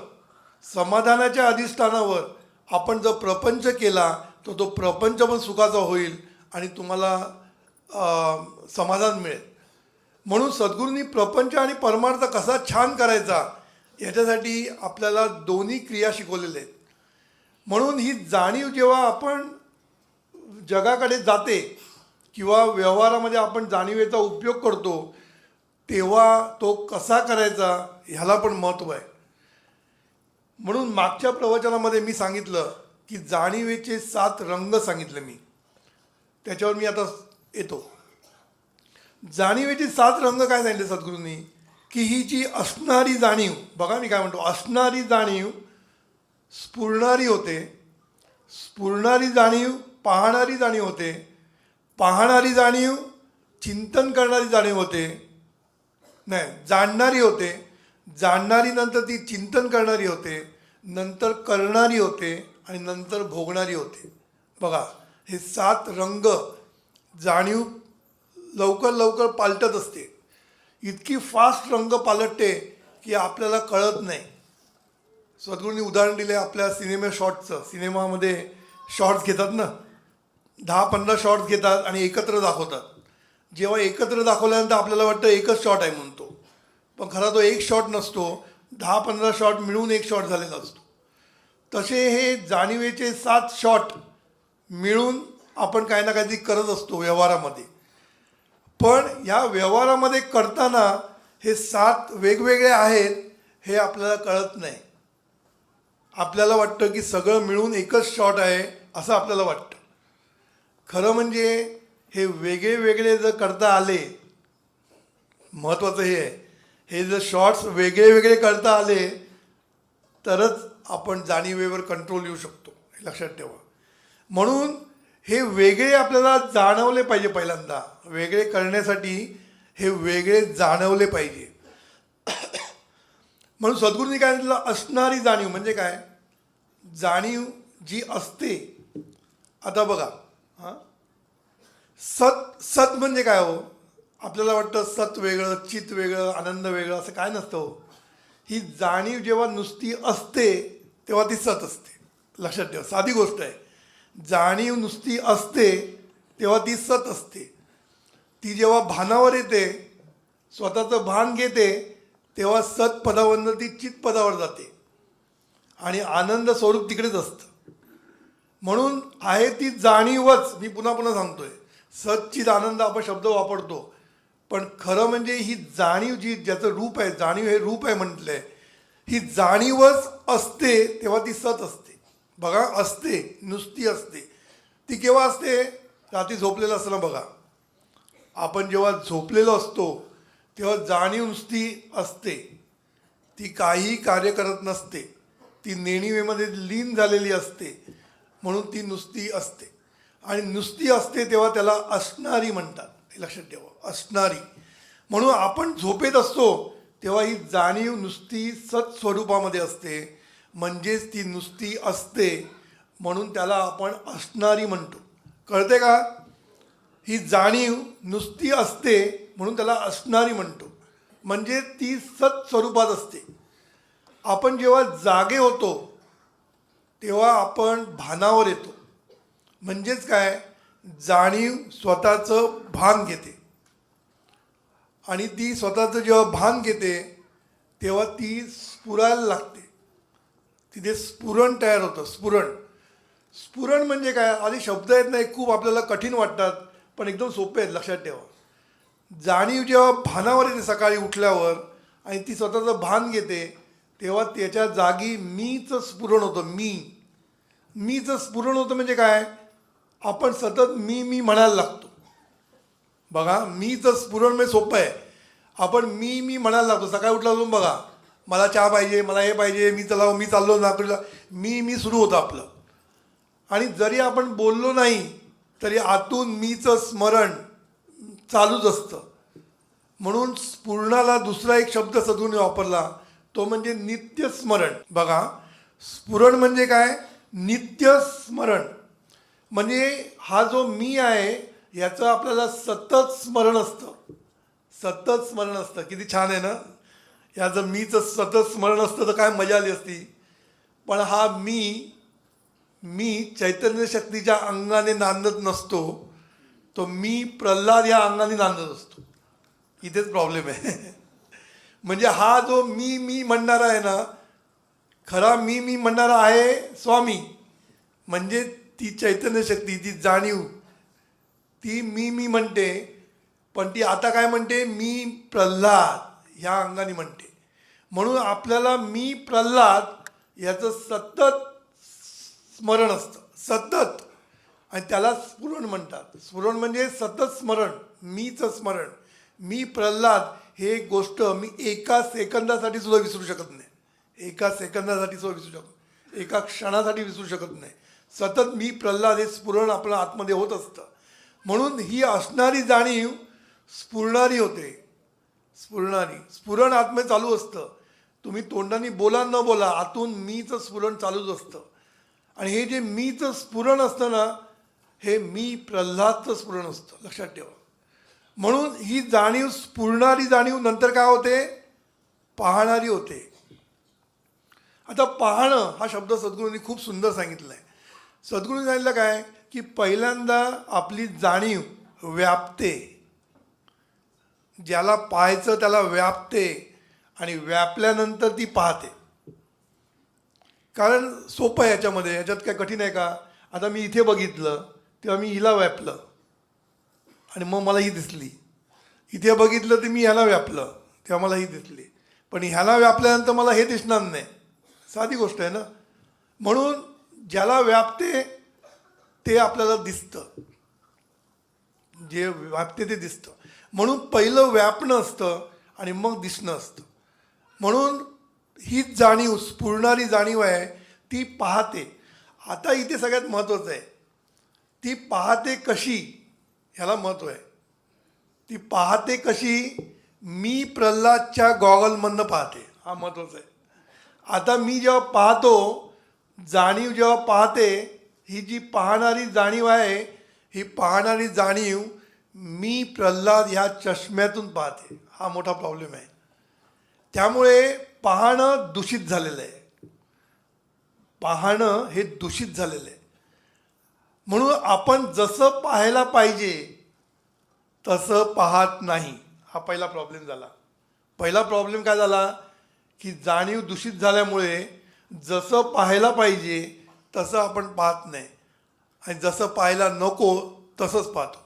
समाधानाच्या अधिष्ठानावर आपण जर प्रपंच केला तर तो प्रपंच पण सुखाचा होईल आणि तुम्हाला समाधान मिळेल. म्हणून सद्गुरूंनी प्रपंच आणि परमार्थ कसा छान करायचा याच्यासाठी आपल्याला दोन्ही क्रिया शिकवलेल्या आहेत. म्हणून ही जाणीव जेव्हा आपण जगाकडे जाते किंवा व्यवहारामध्ये आपण जाणीवेचा उपयोग करतो तेव्हा तो कसा करायचा ह्याला पण महत्त्व आहे. म्हणून मागच्या प्रवचनामध्ये मी सांगितलं की जाणीवेचे 7 रंग सांगितले मी. त्याच्यावर मी आता येतो. जाणीवेचे 7 रंग काय सांगितले सद्गुरूंनी, की ही जी असणारी जाणीव, बघा मी काय म्हणतो, असणारी जाणीव स्फुरणारी होते, स्फुरणारी जाणीव पाहणारी जाणीव होते, पाहणारी जाणीव चिंतन करणारी जाणीव होते, नाही जाणणारी होते, जाणणारी नंतर ती चिंतन करणारी होते, नंतर करणारी होते आणि नंतर भोगणारी होते. बघा हे 7 रंग जाणीव लवकर लवकर पालटत असते. इतकी फास्ट रंग पालटते की आपल्याला कळत नाही. सद्गुरूंनी उदाहरण दिले आपल्या शॉर्ट्सचं. सिनेमामध्ये शॉर्ट्स घेतात ना, 10-15 शॉर्ट्स घेतात आणि एकत्र दाखवतात. जेव्हा एकत्र दाखवल्यानंतर आपल्याला वाटतं एकच शॉट आहे म्हणतो, पण खरा तो एक शॉट नसतो, 10-15 शॉट मिळून एक शॉट झालेला असतो. तसे हे जाणीवेचे 7 शॉट मिळून आपण काही ना काहीतरी करत असतो व्यवहारामध्ये. पण ह्या व्यवहारामध्ये करताना हे 7 वेगवेगळे आहेत हे आपल्याला कळत नाही. आपल्याला वाटतं की सगळं मिळून एकच शॉट आहे असं आपल्याला वाटतं. खरं म्हणजे हे वेगळे वेगळे जर करता आले, महत्त्वाचं हे आहे, हे जर शॉट्स वेगळे वेगळे करता आले तरच आपण जाणीवेवर कंट्रोल येऊ शकतो, हे लक्षात ठेवा. म्हणून हे वेगळे आपल्याला जाणवले पाहिजे. पहिल्यांदा वेगळे करण्यासाठी हे वेगळे जाणवले पाहिजे. म्हणून सद्गुरूंनी काय म्हटलं, असणारी जाणीव म्हणजे काय, जाणीव जी असते. आता बघा सत म्हणजे काय हो, आपल्याला वाटतं सत वेगळं, चित वेगळं, आनंद वेगळं, असं काय नसतं हो. ही जाणीव जेव्हा नुसती असते तेव्हा ती सत असते. लक्षात ठेवा, साधी गोष्ट आहे. जाणीव नुसती असते तेव्हा ती सत असते. ती जेव्हा भानावर येते, स्वतःचं भान घेते, तेव्हा सत पदावरनं ती चित पदावर जाते आणि आनंद स्वरूप तिकडेच असतं. म्हणून आहे ती जाणीवच, मी पुन्हा पुन्हा सांगतोय, सच्चित आनंद आपण शब्द वापरतो, पण खरं म्हणजे ही जाणीव जी ज्याचं रूप आहे, जाणीव हे रूप आहे म्हटलं आहे, ही जाणीवच असते तेव्हा ती सत असते. बघा असते, नुसती असते. ती केव्हा असते, रात्री झोपलेलं असताना. बघा आपण जेव्हा झोपलेलो असतो तेव्हा जाणीव नुसती असते, ती काही कार्य करत नसते, ती नेणिवेमध्ये लीन झालेली असते, म्हणून ती नुसती असते. आणि नुसती असते तेव्हा त्याला असणारी म्हणतात, हे लक्षात ठेवा, असणारी. म्हणून आपण झोपेत असतो तेव्हा ही जाणीव नुसती सत स्वरूपामध्ये असते, म्हणजेच ती नुसती असते, म्हणून त्याला आपण असणारी म्हणतो. कळते का, ही जाणीव नुसती असते म्हणून त्याला असणारी म्हणतो, म्हणजे ती सत स्वरूपात असते. आपण जेव्हा जागे होतो तेव्हा आपण भानावर येतो, म्हणजेच काय, जाणीव स्वतःचं भान घेते. आणि ती स्वतःचं जेव्हा भान घेते तेव्हा ती स्फुरायला लागते. तिथे स्फुरण तयार होतं. स्फुरण म्हणजे काय, आधी शब्द येत नाही, खूप आपल्याला कठीण वाटतात, पण एकदम सोपे आहेत, लक्षात ठेवा. जाणीव जेव्हा भानावर येते सकाळी उठल्यावर आणि ती स्वतःचं भान घेते तेव्हा त्याच्या जागी मीचं स्फुरण होतं. मीचं स्फुरण होतं म्हणजे काय, आपण सतत मी म्हणायला लागतो. बघा मीचं स्फुरण म्हणजे सोपं आहे. आपण मी म्हणायला लागतो. सकाळी उठला जाऊन बघा, मला चहा पाहिजे, मला हे पाहिजे, मी चाललो नागपूरला, मी सुरू होतं आपलं. आणि जरी आपण बोललो नाही तरी आतून मीचं स्मरण चालूच असतं. म्हणून स्फुरणाला दुसरा एक शब्द सद्गुरूंनी वापरला, तो म्हणजे नित्यस्मरण. बघा स्फुरण म्हणजे काय, नित्यस्मरण. म्हणजे हा जो मी आहे याचं आपल्याला सतत स्मरण असतं, सतत स्मरण असतं. किती छान आहे ना, याचं मीचं सतत स्मरण असतं तर काय मजा आली असती. पण हा मी चैतन्य शक्तीच्या अंगाने नांदत नसतो, तो मी प्रल्हाद या अंगाने नांदत असतो. इथेच प्रॉब्लेम आहे. म्हणजे हा जो मी म्हणणारा आहे ना, खरा मी म्हणणारा आहे स्वामी. म्हणजे ती चैतन्य शक्ती, ती जाणीव, ती मी म्हणते, पण ती आता काय म्हणते, मी प्रल्हाद ह्या अंगाने म्हणते. म्हणून आपल्याला मी प्रल्हाद याचं सतत स्मरण असतं, सतत. आणि त्याला स्फुरण म्हणतात. स्फुरण म्हणजे सतत स्मरण, मीचं स्मरण. मी प्रल्हाद हे गोष्ट मी एका सेकंदासाठी सुद्धा विसरू शकत नाही, एका सेकंदासाठी सुद्धा विसरू शकत, एका क्षणासाठी विसरू शकत नाही. सतत मी प्रल्हाद हे स्फुरण आपल्या आतमध्ये होत असतं. म्हणून ही असणारी जाणीव स्फुरणारी होते, स्फुरणारी. स्फुरण आत्मे चालू असतं. तुम्ही तोंडाने बोला न बोला, आतून मीचं स्फुरण चालूच असतं. आणि हे जे मीचं स्फुरण असतं ना, हे मी प्रल्हादचं स्फुरण असतं, लक्षात ठेवा. म्हणून ही जाणीव, स्फुरणारी जाणीव नंतर काय होते, पाहणारी होते. आता पाहणं हा शब्द सद्गुरूंनी खूप सुंदर सांगितला आहे. सद्गुरूंनी सांगितलं काय, की पहिल्यांदा आपली जाणीव व्यापते. ज्याला पाहायचं त्याला व्यापते आणि व्यापल्यानंतर ती पाहते. कारण सोपं आहे याच्यामध्ये, याच्यात काय कठीण आहे का. आता मी इथे बघितलं तेव्हा मी हिला व्यापलं आणि मग मला ही दिसली. इथे बघितलं तर मी ह्याला व्यापलं तेव्हा मला ही दिसली. पण ह्याला व्यापल्यानंतर मला हे दिसणार नाही. साधी गोष्ट आहे ना. म्हणून ज्याला व्यापते ते आपल्याला दिसतं, जे व्यापते ते दिसतं. म्हणून पहिलं व्यापणं असतं आणि मग दिसणं असतं. म्हणून हीच जाणीव, स्फुरणारी जाणीव आहे, ती पाहते. आता इथे सगळ्यात महत्त्वाचं आहे, ती पाहते कशी, ह्याला महत्त्व आहे. ती पाहते कशी, मी प्रल्हादच्या गॉगलमधनं पाहते, हा महत्त्वाचा आहे. आता मी जेव्हा पाहतो, जाणीव जेव्हा पाहते, ही जी पाहणारी जाणीव आहे, ही पाहणारी जाणीव मी प्रल्हाद ह्या चष्म्यातून पाहते. हा मोठा प्रॉब्लेम आहे. त्यामुळे पाहणं दूषित झालेलं आहे, पाहणं हे दूषित झालेलं आहे. म्हणून आपण जसं पाहायला पाहिजे तसं पाहत नाही. हा पहिला प्रॉब्लेम झाला. पहिला प्रॉब्लेम काय झाला, की जाणीव दूषित झाल्यामुळे जसं पाहायला पाहिजे तसं आपण पाहत नाही आणि जसं पाहायला नको तसंच पाहतो.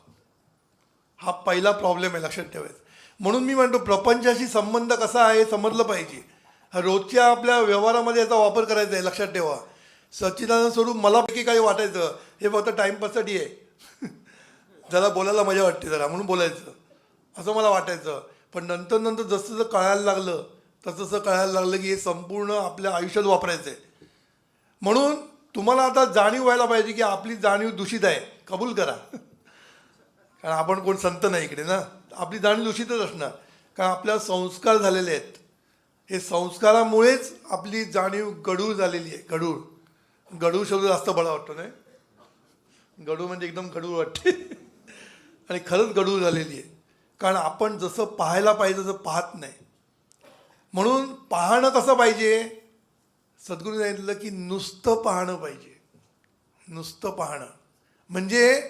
हा पहिला प्रॉब्लेम आहे, लक्षात ठेवायचं. म्हणून मी म्हणतो प्रपंचाशी संबंध कसा आहे समजलं पाहिजे. रोजच्या आपल्या व्यवहारामध्ये याचा वापर करायचा आहे, लक्षात ठेवा. सच्चिदानंद स्वरूप मला पैकी काही वाटायचं हे फक्त टाईमपाससाठी आहे. जरा बोलायला मजा वाटते जरा म्हणून बोलायचं असं मला वाटायचं. पण नंतर नंतर जसं जसं कळायला लागलं तसं कळायला लागलं की हे संपूर्ण आपल्या आयुष्यात वापरायचं आहे. म्हणून तुम्हाला आता जाणीव व्हायला पाहिजे की आपली जाणीव दूषित आहे, कबूल करा. कारण आपण कोण संत नाही इकडे ना. आपली जाणीव दूषितच असणार, कारण आपल्याला संस्कार झालेले आहेत. हे संस्कारामुळेच आपली जाणीव गढूळ झालेली आहे. गढूळ, गढूळ शब्द जास्त बळा वाटतो नाही. गढूळ म्हणजे एकदम गढूळ वाटते आणि खरंच गढूळ झालेली आहे. कारण आपण जसं पाहायला पाहिजे तसं पाहत नाही. म्हणून पाहणं कसं पाहिजे, सद्गुरूंनी सांगितलं की नुसतं पाहणं पाहिजे. नुसतं पाहणं म्हणजे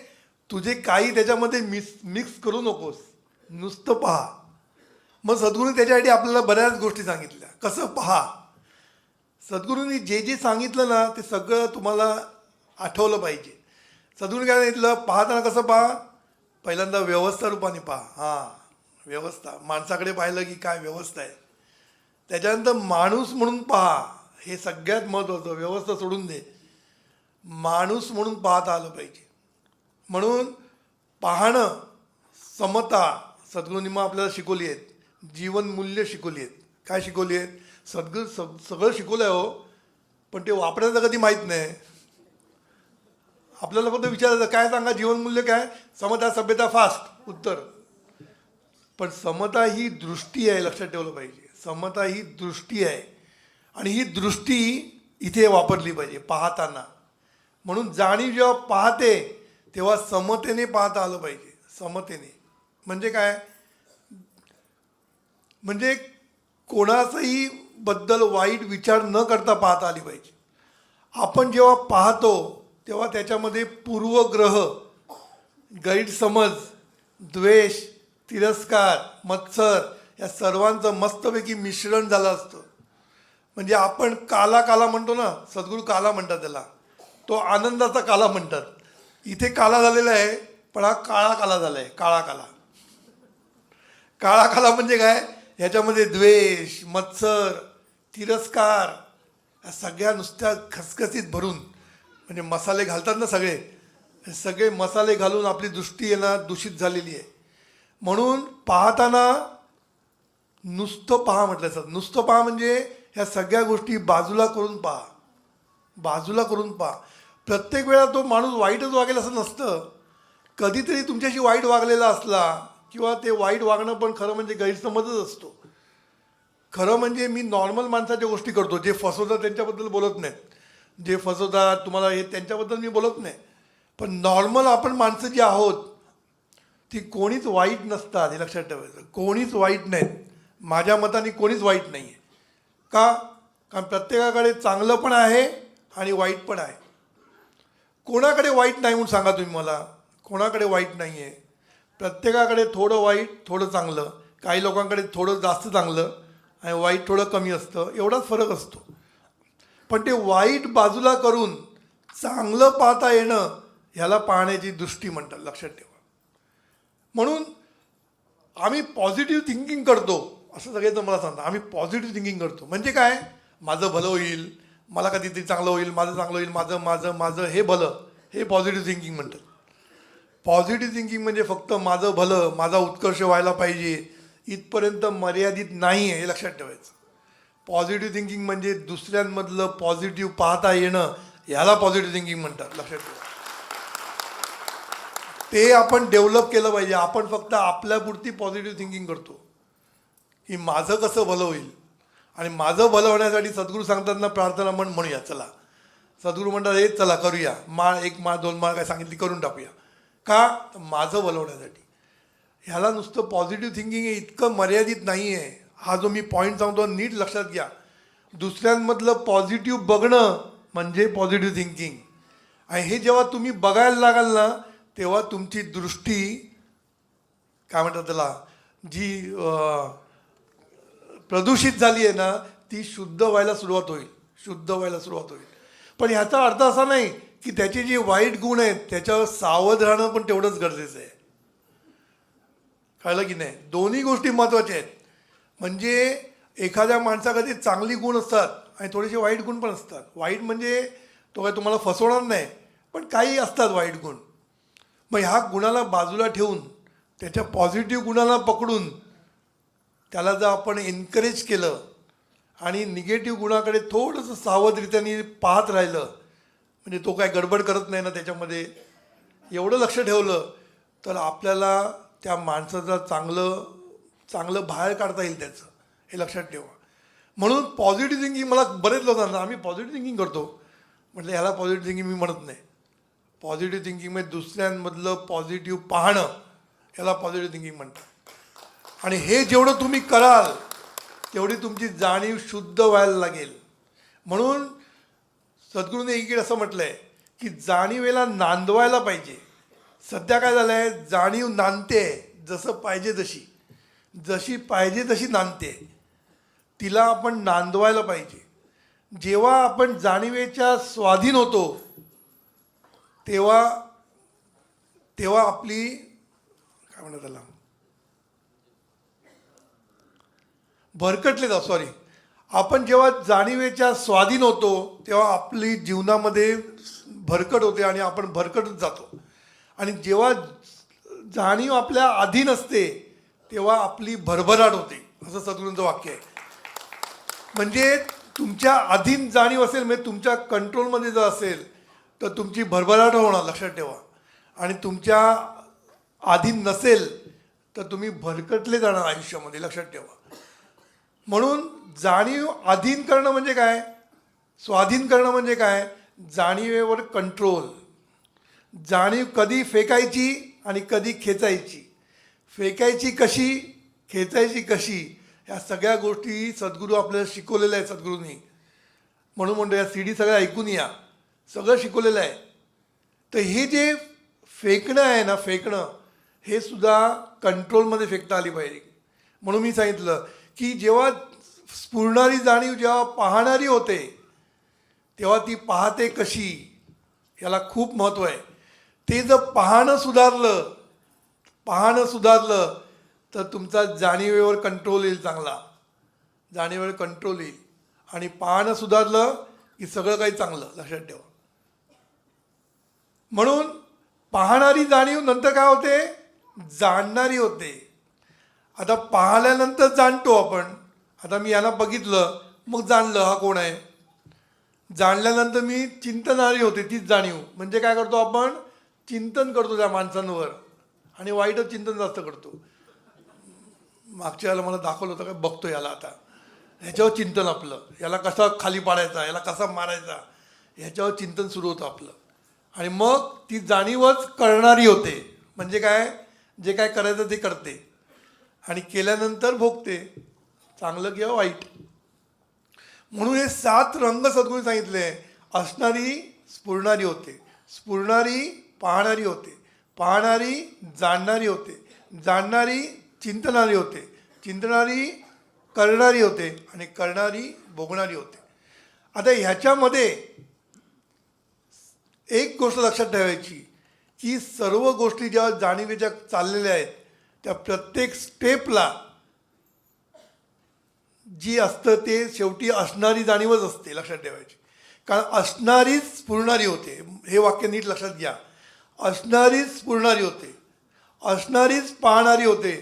तुझे काही त्याच्यामध्ये मिक्स करू नकोस, नुसतं पहा. मग सद्गुरूंनी त्याच्यासाठी आपल्याला बऱ्याच गोष्टी सांगितल्या, कसं पहा. सद्गुरूंनी जे जे सांगितलं ना ते सगळं तुम्हाला आठवलं पाहिजे. सद्गुरूंनी काय सांगितलं, पाहताना कसं पहा, पहिल्यांदा व्यवस्था रूपाने पहा. हां, व्यवस्था, माणसाकडे पाहिलं की काय व्यवस्था आहे. त्याच्यानंतर माणूस म्हणून पहा, हे सगळ्यात महत्त्वाचं. व्यवस्था सोडून दे, माणूस म्हणून पाहता आलं पाहिजे. म्हणून पाहणं, समता सद्गुरूंनी मग आपल्याला शिकवली आहेत. जीवनमूल्य शिकवली आहेत. काय शिकवली आहेत, सगळं शिकवलं आहे हो, पण ते वापरायचं कधी माहीत नाही. आपल्याला फक्त विचारायचं काय सांगा जीवनमूल्य काय, समता सभ्यता फास्ट उत्तर. पण समता ही दृष्टी आहे, लक्षात ठेवलं पाहिजे. समता ही दृष्टी आहे आणि ही दृष्टी इथे वापरली पाहिजे पाहताना. म्हणून जाणीव जेव्हा पाहते तेव्हा समतेने पाहता आलं पाहिजे. समतेने म्हणजे काय, म्हणजे कोणाचाही बद्दल वाईट विचार न करता पाहता आली पाहिजे. आपण जेव्हा पाहतो तेव्हा त्याच्यामध्ये पूर्वग्रह, गैरसमज, द्वेष, तिरस्कार, मत्सर या सर्वांचं मस्तपैकी मिश्रण झालं असतं. म्हणजे आपण काला काला म्हणतो ना, सद्गुरू काला म्हणतात त्याला, तो आनंदाचा काला म्हणतात. इथे काला झालेला आहे, पण हा काळा काला झाला आहे. काळा काला, काळा काला म्हणजे काय, ह्याच्यामध्ये द्वेष, मत्सर, तिरस्कार, या सगळ्या नुसत्या खसखसीत भरून, म्हणजे मसाले घालतात ना सगळे, हे सगळे मसाले घालून आपली दृष्टी आहे ना दूषित झालेली आहे. म्हणून पाहताना नुसतं पहा म्हटलं सर. नुसतं पहा म्हणजे ह्या सगळ्या गोष्टी बाजूला करून पहा, बाजूला करून पहा. प्रत्येक वेळा तो माणूस वाईटच वागेल असं नसतं. कधीतरी तुमच्याशी वाईट वागलेला असला किंवा ते वाईट वागणं पण खरं म्हणजे गैरसमजच असतो. खरं म्हणजे मी नॉर्मल माणसाच्या गोष्टी करतो. जे फसवतात त्यांच्याबद्दल बोलत नाहीत, जे फसवतात तुम्हाला हे त्यांच्याबद्दल मी बोलत नाही. पण नॉर्मल आपण माणसं जी आहोत ती कोणीच वाईट नसतात, हे लक्षात ठेवायचं. कोणीच वाईट नाहीत. माझ्या मताने कोणीच वाईट नाही आहे. का? कारण प्रत्येकाकडे चांगलं पण आहे आणि वाईट पण आहे. कोणाकडे वाईट नाही म्हणून सांगा तुम्ही मला. कोणाकडे वाईट नाही आहे. प्रत्येकाकडे थोडं वाईट थोडं चांगलं, काही लोकांकडे थोडं जास्त चांगलं आणि वाईट थोडं कमी असतं, एवढाच फरक असतो. पण ते वाईट बाजूला करून चांगलं पाहता येणं ह्याला पाहण्याची दृष्टी म्हणतात, लक्षात ठेवा. म्हणून आम्ही पॉझिटिव्ह थिंकिंग करतो असं सगळेजण मला सांगतात. आम्ही पॉझिटिव्ह थिंकिंग करतो म्हणजे काय? माझं भलं होईल, मला कधीतरी चांगलं होईल, माझं चांगलं होईल, माझं माझं माझं हे भलं, हे पॉझिटिव्ह थिंकिंग म्हणतात. पॉझिटिव्ह थिंकिंग म्हणजे फक्त माझं भलं, माझा उत्कर्ष व्हायला पाहिजे इथपर्यंत मर्यादित नाही आहे, हे लक्षात ठेवायचं. पॉझिटिव्ह थिंकिंग म्हणजे दुसऱ्यांमधलं पॉझिटिव्ह पाहता येणं, ह्याला पॉझिटिव्ह थिंकिंग म्हणतात, लक्षात ठेवा. ते आपण डेव्हलप केलं पाहिजे. आपण फक्त आपल्यापुरती पॉझिटिव्ह थिंकिंग करतो की माझं कसं भलं होईल. आणि माझं भलं होण्यासाठी सद्गुरू सांगतात ना, प्रार्थना म्हणूया चला. सद्गुरू म्हणतात हे चला करूया, माळ 1 माळ 2 माळ काय सांगितली करून टाकूया. का? तर माझं भलं होण्यासाठी. ह्याला नुसतं पॉझिटिव्ह थिंकिंग हे इतकं मर्यादित नाही आहे. हा जो मी पॉईंट सांगतो नीट लक्षात घ्या. दुसऱ्यांमधलं पॉझिटिव्ह बघणं म्हणजे पॉझिटिव्ह थिंकिंग. आणि हे जेव्हा तुम्ही बघायला लागाल ना, तेव्हा तुमची दृष्टी काय म्हणतात त्याला, जी प्रदूषित झाली आहे ना, ती शुद्ध व्हायला सुरुवात होईल, शुद्ध व्हायला सुरुवात होईल. पण ह्याचा अर्थ असा नाही की त्याचे जे वाईट गुण आहेत त्याच्यावर सावध राहणं पण तेवढंच गरजेचं आहे. कळलं की नाही? दोन्ही गोष्टी महत्त्वाच्या आहेत. म्हणजे एखाद्या माणसाकडे चांगली गुण असतात आणि थोडेसे वाईट गुण पण असतात. वाईट म्हणजे तो काय तुम्हाला फसवणार नाही, पण काही असतात वाईट गुण. मग ह्या गुणाला बाजूला ठेवून त्याच्या पॉझिटिव्ह गुणाला पकडून त्याला जर आपण एनकरेज केलं आणि निगेटिव्ह गुणाकडे थोडंसं सावधरित्याने पाहत राहिलं, म्हणजे तो काय गडबड करत नाही ना त्याच्यामध्ये, एवढं लक्ष ठेवलं तर आपल्याला त्या माणसाचं चांगलं बाहेर काढता येईल त्याचं, हे लक्षात ठेवा. म्हणून पॉझिटिव्ह थिंकिंग, मला बरेच लोक सांगतात आम्ही पॉझिटिव्ह थिंकिंग करतो. म्हटलं ह्याला पॉझिटिव्ह थिंकिंग मी म्हणत नाही. पॉझिटिव्ह थिंकिंग म्हणजे दुसऱ्यांमधलं पॉझिटिव्ह पाहणं, ह्याला पॉझिटिव्ह थिंकिंग म्हणतात. आणि हे जेवढं तुम्ही कराल तेवढी तुमची जाणीव शुद्ध व्हायला लागेल. म्हणून सद्गुरूने एकीकडे असं म्हटलं आहे की जाणीवेला नांदवायला पाहिजे. सध्या काय झालं आहे, जाणीव नांदते जसं पाहिजे तशी, जशी पाहिजे तशी नांदते. तिला आपण नांदवायला पाहिजे. जेव्हा आपण जाणीवेच्या स्वाधीन होतो तेव्हा आपली काय म्हणतात त्याला, भरकटले जाऊ सॉरी आपण जेव्हा जाणीवेच्या स्वाधीन होतो तेव्हा आपली जीवनामध्ये भरकट होते आणि आपण भरकटच जातो. आणि जेव्हा जाणीव आपल्या अधीन असते तेव्हा आपली भरभराट होते, असं सद्गुरूंचं वाक्य आहे. म्हणजे तुमच्या अधीन जाणीव असेल, म्हणजे तुमच्या कंट्रोलमध्ये जर असेल तर तुमची भरभराट होणार, लक्षात ठेवा. आणि तुमच्या अधीन नसेल तर तुम्ही भरकटले जाणार आयुष्यामध्ये, लक्षात ठेवा. म्हणून जाणीव अधीन करणं म्हणजे काय, स्वाधीन करणं म्हणजे काय, जाणीवेवर कंट्रोल. जाणीव कधी फेकायची आणि कधी खेचायची, फेकायची कशी, खेचायची कशी, ह्या सगळ्या गोष्टी सद्गुरू आपल्याला शिकवलेल्या आहेत सद्गुरूंनी. म्हणून म्हणतो या CD सगळ्या ऐकून या, सगळं शिकवलेलं आहे. तर हे जे फेकणं आहे ना, फेकणं हे सुद्धा कंट्रोलमध्ये फेकता आली पाहिजे. म्हणून मी सांगितलं की जेव्हा स्फुरणारी जाणीव जेव्हा पाहणारी होते तेव्हा ती पाहते कशी, याला खूप महत्त्व आहे. ते जर पाहणं सुधारलं तर तुमचा जाणीवेवर कंट्रोल येईल, चांगला जाणीवेवर कंट्रोल येईल. आणि पाहणं सुधारलं की सगळं काही चांगलं, लक्षात ठेवा. म्हणून पाहणारी जाणीव नंतर काय होते, जाणणारी होते. आता पाहिल्यानंतर जाणतो आपण. आता मी याला बघितलं मग जाणलं हा कोण आहे. जाणल्यानंतर मी चिंतनारी होते, तीच जाणीव. म्हणजे काय करतो आपण, चिंतन करतो त्या माणसांवर आणि वाईटच चिंतन जास्त करतो. मागच्या याला मला दाखवलं होतं काय, बघतो याला आता, ह्याच्यावर चिंतन आपलं, याला कसा खाली पाडायचा, याला कसा मारायचा, ह्याच्यावर चिंतन सुरू होतं आपलं. आणि मग ती जाणीवच करणारी होते. म्हणजे काय, जे काय करायचं ते करते आणि केल्यानंतर भोगते, चांगलं किंवा वाईट. म्हणून हे 7 रंग सद्गुरूंनी सांगितले. असणारी स्फुरणारी होते, स्फुरणारी पाहणारी होते, पाहणारी जाणणारी होते, जाणणारी चिंतणारी होते, चिंतणारी करणारी होते आणि करणारी भोगणारी होते. आता ह्याच्यामध्ये एक गोष्ट लक्षात ठेवायची की सर्व गोष्टी ज्या जाणीवेच्या चाललेल्या आहेत त्या प्रत्येक स्टेपला जी असतं ते शेवटी असणारी जाणीवच असते, लक्षात ठेवायची. कारण असणारीच स्फुरणारी होते. हे वाक्य नीट लक्षात घ्या. असणारीच स्फुरणारी होते, असणारीच पाहणारी होते,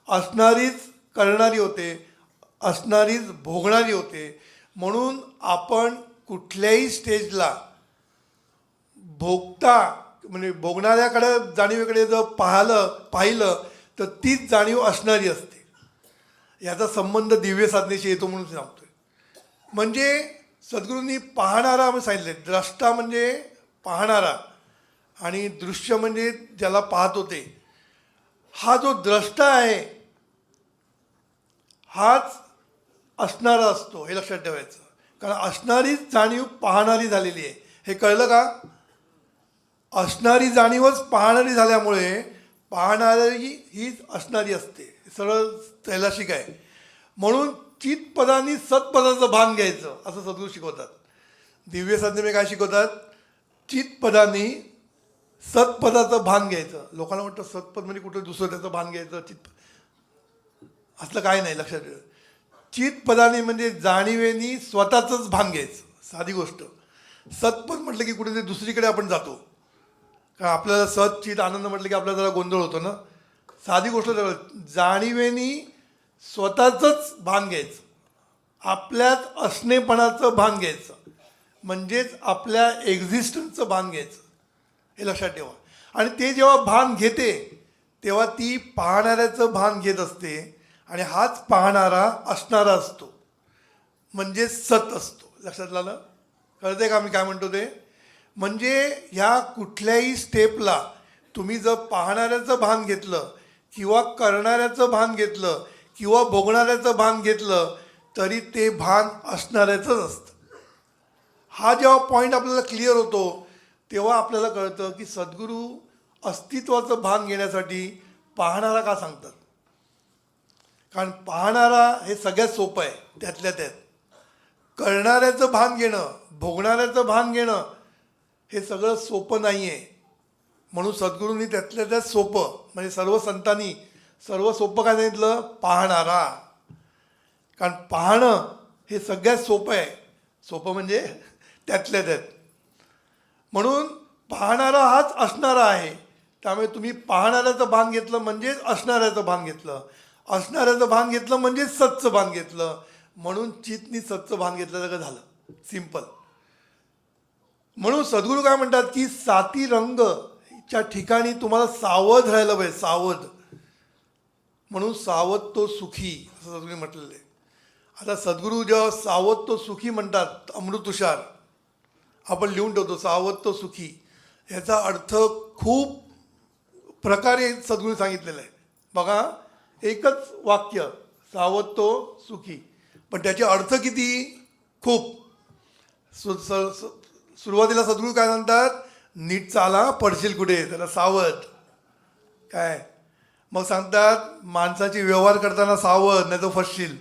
असणारीच करणारी होते, असणारीच भोगणारी होते. म्हणून आपण कुठल्याही स्टेजला भोगता म्हणजे भोगणाऱ्याकडे जाणीवेकडे जर पाहिलं तर तीच जाणीव असणारी असते. याचा संबंध दिव्य साधनेशी येतो म्हणून सांगतोय. म्हणजे सद्गुरूंनी पाहणारा म्हणून सांगितले. द्रष्टा म्हणजे पाहणारा आणि दृश्य म्हणजे ज्याला पाहत होते. हा जो द्रष्टा आहे हाच असणारा असतो, हे लक्षात ठेवायचं. कारण असणारीच जाणीव पाहणारी झालेली आहे, हे कळलं का. असणारी जाणीवच पाहणारी झाल्यामुळे पाहणारी हीच असणारी असते. सरळ त्रैलाशिक आहे. म्हणून चित्पदानी सत्पदाचं भान घ्यायचं असं सद्गुरू शिकवतात. दिव्य साधनेमध्ये काय शिकवतात, चित्पदानी सत्पदाचं भान घ्यायचं. लोकांना वाटतं सत्पद म्हणजे कुठं दुसरं त्याचं भान घ्यायचं, चित्पद असलं काय नाही, लक्षात ठेवा. चित्पदानी म्हणजे जाणीवेनी स्वतःचंच भान घ्यायचं, साधी गोष्ट. सत्पद म्हटलं की कुठेतरी दुसरीकडे आपण जातो. कारण आपल्याला सत चित आनंद म्हटलं की आपल्याला जरा गोंधळ होतो ना. साधी गोष्ट, जाणीवेनी स्वतःचंच भान घ्यायचं, आपल्यात असणेपणाचं भान घ्यायचं, म्हणजेच आपल्या एक्झिस्टन्सचं भान घ्यायचं, हे लक्षात ठेवा. आणि ते जेव्हा भान घेते तेव्हा ती पाहणाऱ्याचं भान घेत असते आणि हाच पाहणारा असणारा असतो, म्हणजे सत असतो. लक्षात आलं, कळतंय का मी काय म्हणतो ते. म्हणजे ह्या कुठल्याही स्टेपला तुम्ही जर पाहणाऱ्याचं भान घेतलं किंवा करणाऱ्याचं भान घेतलं किंवा भोगणाऱ्याचं भान घेतलं तरी ते भान असणाऱ्याचंच असतं. हा जेव्हा पॉईंट आपल्याला क्लिअर होतो तेव्हा आपल्याला कळतं की सद्गुरू अस्तित्वाचं भान घेण्यासाठी पाहणारा का सांगतात. कारण पाहणारा हे सगळ्यात सोपं आहे त्यातल्या त्यात. करणाऱ्याचं भान घेणं, भोगणाऱ्याचं भान घेणं हे सगळं सोपं नाही आहे. म्हणून सद्गुरूंनी त्यातल्या त्यात सोपं म्हणजे सर्व संतांनी सर्व सोपं काय सांगितलं, पाहणारा. कारण पाहणं हे सगळ्यात सोपं आहे. सोपं म्हणजे त्यातल्या त्यात. म्हणून पाहणारा हाच असणारा आहे. त्यामुळे तुम्ही पाहणाऱ्याचं भान घेतलं म्हणजेच असणाऱ्याचं भान घेतलं, असणाऱ्याचं भान घेतलं म्हणजे सतचं भान घेतलं. म्हणून चितनी सतचं भान घेतलं तर झालं, सिंपल. म्हणून सद्गुरू काय म्हणतात की 7 रंगच्या ठिकाणी तुम्हाला सावध राहायला पाहिजे, सावध. म्हणून सावध तो सुखी असं सद्गुरूंनी म्हटलेलं आहे. आता सद्गुरू जेव्हा सावध तो सुखी म्हणतात, अमृतुषार आपण लिहून ठेवतो, सावध तो सुखी. ह्याचा अर्थ खूप प्रकारे सद्गुरूंनी सांगितलेला आहे. बघा, एकच वाक्य सावध तो सुखी, पण त्याचे अर्थ किती, खूप. सुरुवातीला सद्गुरू काय म्हणतात, नीट चाला पडशील कुठे, त्याला सावध काय. मग सांगतात माणसाची व्यवहार करताना सावध, नाही तो फसशील.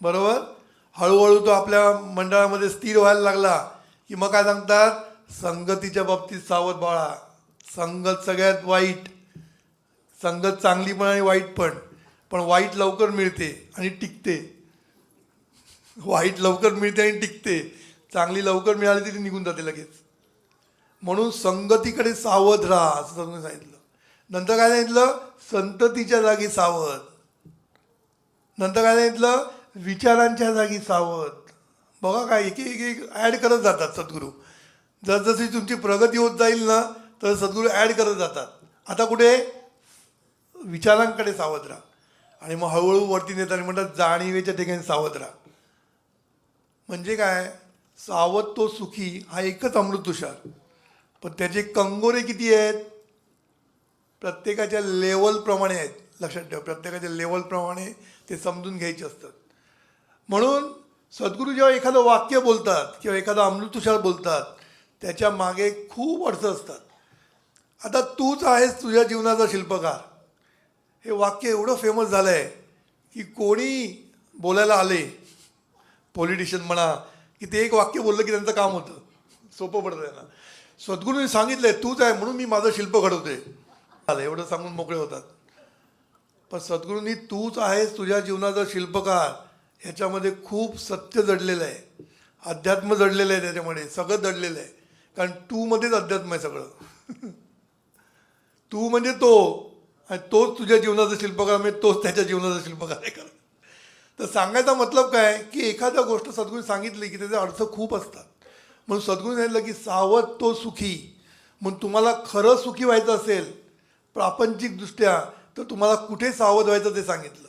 बरोबर. हळूहळू तो आपल्या मंडळामध्ये स्थिर व्हायला लागला की मग काय सांगतात, संगतीच्या बाबतीत सावध बाळा. संगत सगळ्यात वाईट. संगत चांगली पण आणि वाईट पण वाईट लवकर मिळते आणि टिकते. वाईट लवकर मिळते आणि टिकते, चांगली लवकर मिळाली तरी निघून जाते लगेच. म्हणून संगतीकडे सावध राहा असं सद्गुरूंनी सांगितलं. नंतर काय सांगितलं? संततीच्या जागी सावध. नंतर काय सांगितलं? विचारांच्या जागी सावध. बघा काय एक एक एक ॲड करत जातात सद्गुरू. जसजशी तुमची प्रगती होत जाईल ना तर सद्गुरू ॲड करत जातात. आता कुठे? विचारांकडे सावध राहा. आणि मग हळूहळू वरती नेताना म्हणतात जाणीवेच्या ठिकाणी सावध राहा. म्हणजे काय? सावध तो सुखी हा एकच अमृततुषार, पण त्याचे कंगोरे किती आहेत? प्रत्येकाच्या लेवलप्रमाणे आहेत. लक्षात ठेवा, प्रत्येकाच्या लेवलप्रमाणे ते समजून घ्यायचे असतात. म्हणून सद्गुरू जेव्हा एखादं वाक्य बोलतात किंवा एखादा अमृततुषार बोलतात त्याच्या मागे खूप अर्थ असतात. आता तूच आहेस तुझ्या जीवनाचा शिल्पकार, हे वाक्य एवढं फेमस झालं आहे की कोणी बोलायला आले, पॉलिटिशियन म्हणा, की ते एक वाक्य बोललं की त्यांचं काम होतं, सोपं पडतं त्यांना. सद्गुरूंनी सांगितलं आहे तूच आहे म्हणून मी माझं शिल्प घडवते, आलं एवढं सांगून मोकळे होतात. पण सद्गुरूंनी तूच आहेस तुझ्या जीवनाचा शिल्पकार ह्याच्यामध्ये खूप सत्य जडलेलं आहे, अध्यात्म जडलेलं आहे, त्याच्यामध्ये सगळं जडलेलं आहे. कारण तू मध्येच अध्यात्म आहे सगळं. तू म्हणजे तो, आणि तोच तुझ्या जीवनाचा शिल्पकार, म्हणजे तोच त्याच्या जीवनाचा शिल्पकार आहे. खरं तर सांगायचा मतलब काय की एखाद्या गोष्ट सद्गुरू सांगितली की त्याचे अर्थ खूप असतात. म्हणून सद्गुरू सांगितलं की सावध तो सुखी. म्हणून तुम्हाला खरं सुखी व्हायचं असेल प्रापंचिकदृष्ट्या तर तुम्हाला कुठे सावध व्हायचं ते सांगितलं.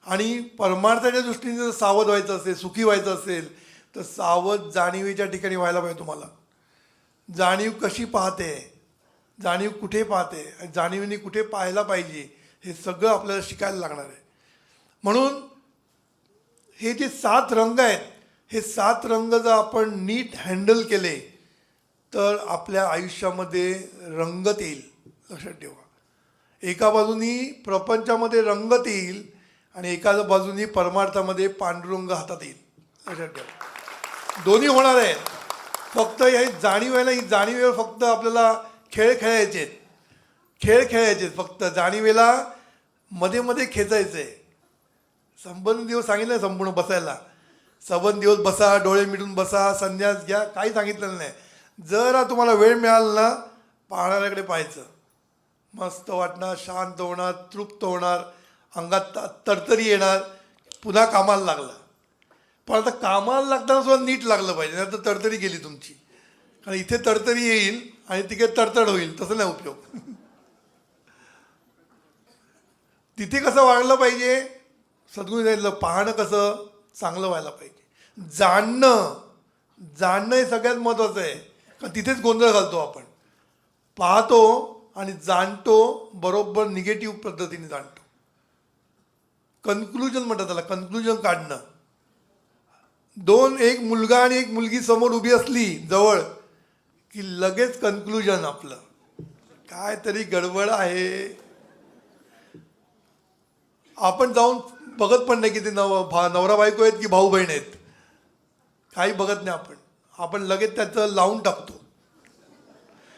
आणि परमार्थाच्या दृष्टीने जर सावध व्हायचं असेल, सुखी व्हायचं असेल तर सावध जाणीवेच्या ठिकाणी व्हायला पाहिजे. तुम्हाला जाणीव कशी पाहते, जाणीव कुठे पाहते, जाणीवेने कुठे पाहायला पाहिजे, हे सगळं आपल्याला शिकायला लागणार आहे. म्हणून हे जे 7 रंग आहेत, हे 7 रंग जर आपण नीट हँडल केले तर आपल्या आयुष्यामध्ये रंगत येईल. लक्षात ठेवा, एका बाजूनी प्रपंचामध्ये रंगत येईल आणि एका बाजूनी परमार्थामध्ये पांडुरंग हातात येईल. लक्षात ठेवा, दोन्ही होणार आहे. फक्त हे जाणीव आहे ना, ही जाणीवेवर फक्त आपल्याला खेळ खेळायचे आहेत. फक्त जाणीवेला मध्ये मध्ये खेचायचं आहे. संबंध दिवस सांगितलं संपूर्ण बसायला, संबंध दिवस बसा, डोळे मिटून बसा, संन्यास घ्या, काही सांगितलेलं नाही. जरा तुम्हाला वेळ मिळाला ना पाहणाऱ्याकडे पाहायचं, मस्त वाटणार, शांत होणार, तृप्त होणार, अंगात तरतरी येणार, पुन्हा कामाला लागला. पण आता कामाला लागताना सुद्धा नीट लागलं पाहिजे, नाही तर तरतरी गेली तुमची. कारण इथे तरतरी येईल आणि तिथे तडतड होईल, तसं नाही उपयोग. तिथे कसं वागलं पाहिजे? सद्गुरू सांगितलं पाहणं कसं चांगलं व्हायला पाहिजे. जाणणं हे सगळ्यात महत्त्वाचं आहे. कारण तिथेच गोंधळ घालतो आपण. पाहतो आणि जाणतो बरोबर निगेटिव्ह पद्धतीने जाणतो. कन्क्लुजन म्हणतात त्याला, कन्क्लुजन काढणं. एक मुलगा आणि एक मुलगी समोर उभी असली जवळ की लगेच कन्क्लुजन आपलं काय तरी गडबड आहे. आपण जाऊन बघत पण नाही की ते नवरा बायको आहेत की भाऊ बहीण आहेत, काही बघत नाही. आपण लगेच त्याचं लावून टाकतो.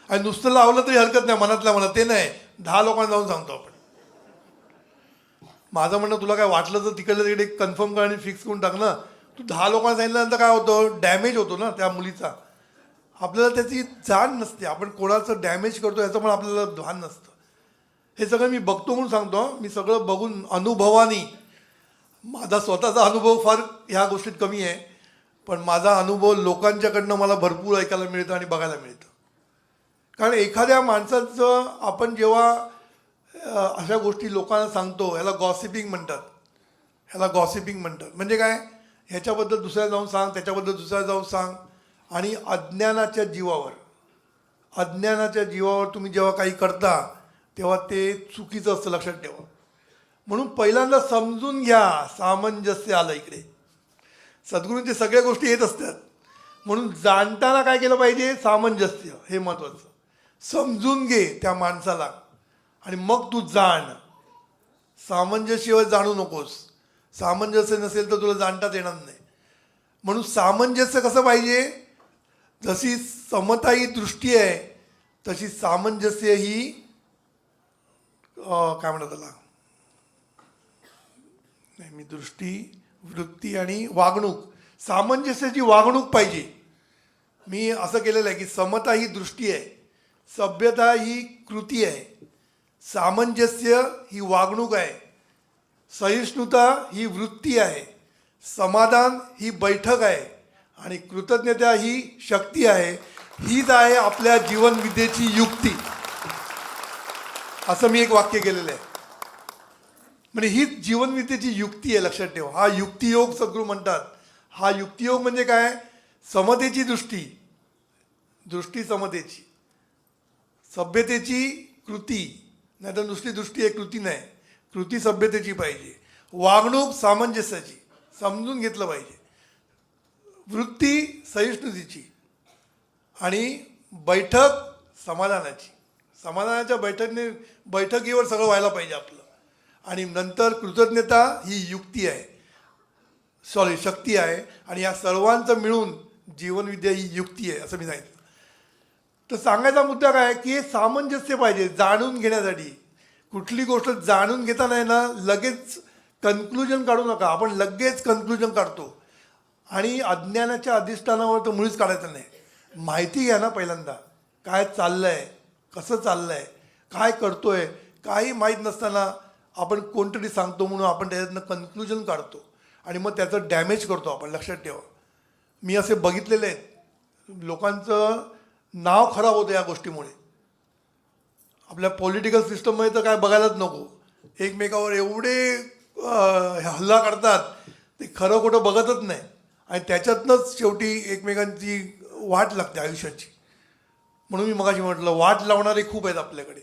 आणि नुसतं लावलं तरी हरकत नाही, मनातल्या मनात. ते नाही, 10 लोकांना जाऊन सांगतो आपण. माझं म्हणणं, तुला काय वाटलं तर तिकडलं तिकडे कन्फर्म कर आणि फिक्स करून टाक ना. तू 10 लोकांना सांगितल्यानंतर काय होतं? डॅमेज होतो ना त्या मुलीचा. आपल्याला त्याची जाण नसते, आपण कोणाचं डॅमेज करतो याचं पण आपल्याला भान नसतं. हे सगळं मी बघतो म्हणून सांगतो. मी सगळं बघून अनुभवानी, माझा स्वतःचा अनुभव फार ह्या गोष्टीत कमी आहे, पण माझा अनुभव लोकांच्याकडनं मला भरपूर ऐकायला मिळतं आणि बघायला मिळतं. कारण एखाद्या माणसाचं आपण जेव्हा अशा गोष्टी लोकांना सांगतो, ह्याला गॉसिपिंग म्हणतात. म्हणजे काय? ह्याच्याबद्दल दुसऱ्या जाऊन सांग, त्याच्याबद्दल दुसऱ्या जाऊन सांग. आणि अज्ञानाच्या जीवावर तुम्ही जेव्हा काही करता तेव्हा ते चुकीचं असतं, लक्षात ठेवा. म्हणून पहिल्यांदा समजून घ्या, सामंजस्य आलं इकडे. सद्गुरूंचे सगळ्या गोष्टी येत असतात. म्हणून जाणताना काय केलं पाहिजे? सामंजस्य, हे महत्त्वाचं. समजून घे त्या माणसाला आणि मग तू जाण. सामंजस्यावर जाणू नकोस. सामंजस्य नसेल तर तुला जाणताच येणार नाही. म्हणून सामंजस्य कसं पाहिजे? जशी समता ही दृष्टी आहे तशी सामंजस्य ही काय म्हणतात त्याला, नाही मी दृष्टी वृत्ती आणि वागणूक, सामंजस्याची वागणूक पाहिजे. मी असं केलेलं आहे की समता ही दृष्टी आहे, सभ्यता ही कृती आहे, सामंजस्य ही वागणूक आहे, सहिष्णुता ही वृत्ती आहे, समाधान ही बैठक आहे आणि कृतज्ञता ही शक्ती आहे. हीच आहे आपल्या जीवनविद्येची युक्ती. असं मी एक वाक्य केलेलं आहे. म्हणजे हीच जीवनविद्येची युक्ती आहे, लक्षात ठेवा. हा युक्तियोग सद्गुरू म्हणतात. हा युक्तियोग म्हणजे काय? समतेची दृष्टी, दृष्टी समतेची, सभ्यतेची कृती, नाही तर नुसती दृष्टी आहे, कृती नाही. कृती सभ्यतेची पाहिजे, वागणूक सामंजस्याची, समजून घेतलं पाहिजे, वृत्ती सहिष्णुतेची आणि बैठक समाधानाची. समाधानाच्या बैठकीवर सगळं व्हायला पाहिजे आपलं. आणि नंतर कृतज्ञता ही युक्ती आहे, शक्ती आहे. आणि या सर्वांचं मिळून जीवनविद्या ही युक्ती आहे असं मी सांगितलं. तर सांगायचा मुद्दा काय की हे सामंजस्य पाहिजे जाणून घेण्यासाठी. कुठली गोष्ट जाणून घेताना ना लगेच कन्क्लुजन काढू नका. आपण लगेच कन्क्लुजन काढतो आणि अज्ञानाच्या अधिष्ठानावर तर मुळीच काढायचं नाही. माहिती घ्या ना पहिल्यांदा, काय चाललं आहे, कसं चाललं आहे, काय करतो आहे. काही माहीत नसताना आपण कोणतरी सांगतो म्हणून आपण त्याच्यातनं कन्क्लुजन काढतो आणि मग त्याचं डॅमेज करतो आपण. लक्षात ठेवा. मी असे बघितलेले आहेत, लोकांचं नाव खराब होतं या गोष्टीमुळे. आपल्या पॉलिटिकल सिस्टममध्ये तर काय बघायलाच नको. एकमेकावर एवढे हल्ला करतात, ते खरं खोटं बघतच नाही आणि त्याच्यातनंच शेवटी एकमेकांची वाट लागते आयुष्याची. म्हणून मी मगाशी म्हटलं वाट लावणारे खूप आहेत आपल्याकडे.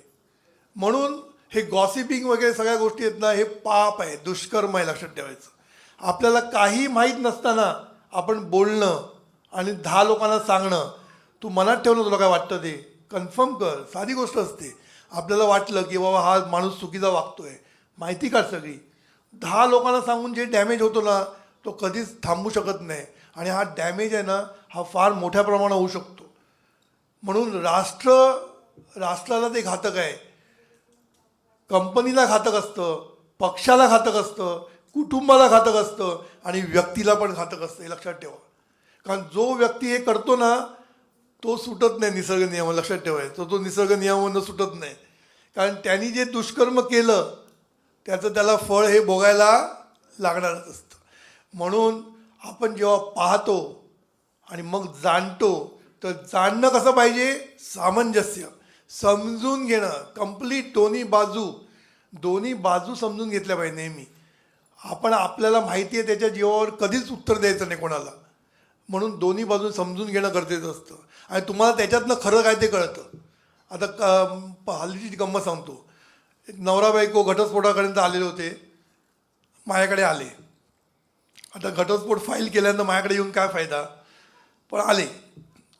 म्हणून हे गॉसिपिंग वगैरे सगळ्या गोष्टी आहेत ना, हे पाप आहे, दुष्कर्म आहे. लक्षात ठेवायचं. आपल्याला काही माहीत नसताना आपण बोलणं आणि 10 लोकांना सांगणं. तू मनात ठेवणं, तुला काय वाटतं ते कन्फर्म कर. साधी गोष्ट असते. आपल्याला वाटलं की बाबा हा माणूस चुकीचा वागतोय, माहिती काढ सगळी. 10 लोकांना सांगून जे डॅमेज होतो ना, तो कधीच थांबू शकत नाही. आणि हा डॅमेज आहे ना, हा फार मोठ्या प्रमाणात होऊ शकतो. म्हणून राष्ट्राला ते घातक आहे, कंपनीला घातक असतं, पक्षाला घातक असतं, कुटुंबाला घातक असतं आणि व्यक्तीला पण घातक असतं. हे लक्षात ठेवा. कारण जो व्यक्ती हे करतो ना, तो सुटत नाही निसर्ग नियम. लक्षात ठेवायचं. तो निसर्ग नियमांना सुटत नाही. कारण त्यांनी जे दुष्कर्म केलं त्याचं त्याला फळ हे भोगायला लागणारच असतं. म्हणून आपण जेव्हा पाहतो आणि मग जाणतो, तर जाणणं कसं पाहिजे? सामंजस्य, समजून घेणं, कंप्लीट दोन्ही बाजू समजून घेतल्या पाहिजे नेहमी. आपल्याला माहिती आहे त्याच्या जीवावर कधीच उत्तर द्यायचं नाही कोणाला. म्हणून दोन्ही बाजू समजून घेणं गरजेचं असतं आणि तुम्हाला त्याच्यातनं खरं काय ते कळतं. आता हल्लीची गंमत सांगतो. एक नवरा बायको घटस्फोटापर्यंत आलेले होते, माझ्याकडे आले. आता घटस्फोट फाईल केल्यानं माझ्याकडे येऊन काय फायदा, पण आले.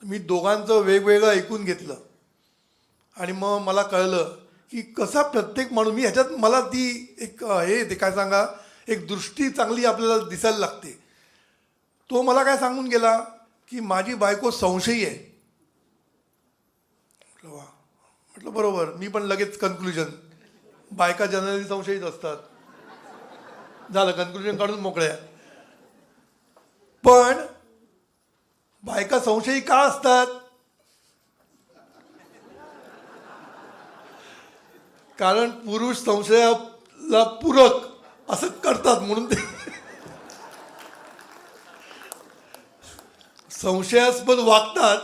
मी दोघांचं वेगवेगळं ऐकून घेतलं आणि मग मला कळलं की कसा प्रत्येक माणूस, मी ह्याच्यात मला ती एक हे ते काय सांगा, एक दृष्टी चांगली आपल्याला दिसायला लागते. तो मला काय सांगून गेला की माझी बायको संशयी आहे. म्हटलं वा. म्हटलं बरोबर. मी पण लगेच कन्क्लुजन, बायका जनरली संशयीत असतात. झालं, कन्क्लुजन काढून मोकळ्या. पण बायका संशयी का असतात? कारण पुरुष संशयाला पूरक असं करतात म्हणून ते संशयास्पद वागतात,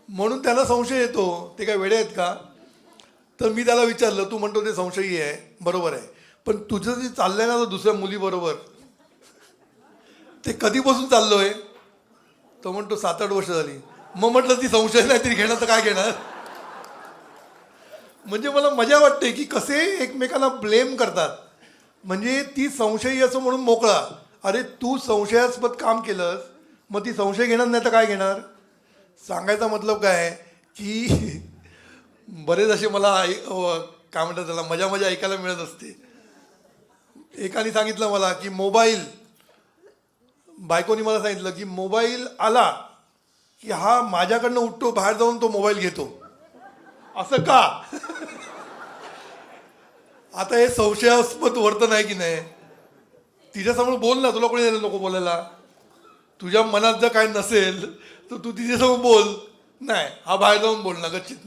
म्हणून त्यांना संशय येतो. ते काय वेडे आहेत का? तर मी त्याला विचारलं, तू म्हणतो ते संशयी आहे, बरोबर आहे, पण तुझं जे चाललंय ना दुसऱ्या मुलीबरोबर, ते कधीपासून चाललोय? तो म्हणतो 7-8 वर्ष झाली. मग म्हटलं ती संशय नाही तरी घेणार तर काय घेणार. म्हणजे मला मजा वाटते की कसे एकमेकांना ब्लेम करतात. म्हणजे ती संशयी असं म्हणून मोकळा. अरे तू संशयास्पद काम केलंस, मग ती संशय घेणार नाही तर काय घेणार. सांगायचा मतलब काय की बरेच असे मला काय म्हणतात त्याला मजा ऐकायला मिळत असते. एकाने सांगितलं मला की बायकोनी मला सांगितलं की मोबाईल आला की हा माझ्याकडनं उठतो, बाहेर जाऊन तो मोबाईल घेतो. असं का? आता हे संशयास्पद वर्तन आहे की नाही. तिच्यासमोर बोल ना, तुला कोणी नको बोलायला. तुझ्या मनात जर काय नसेल तर तू तिच्यासमोर बोल. नाही, हा बाहेर जाऊन बोल ना गच्चीत.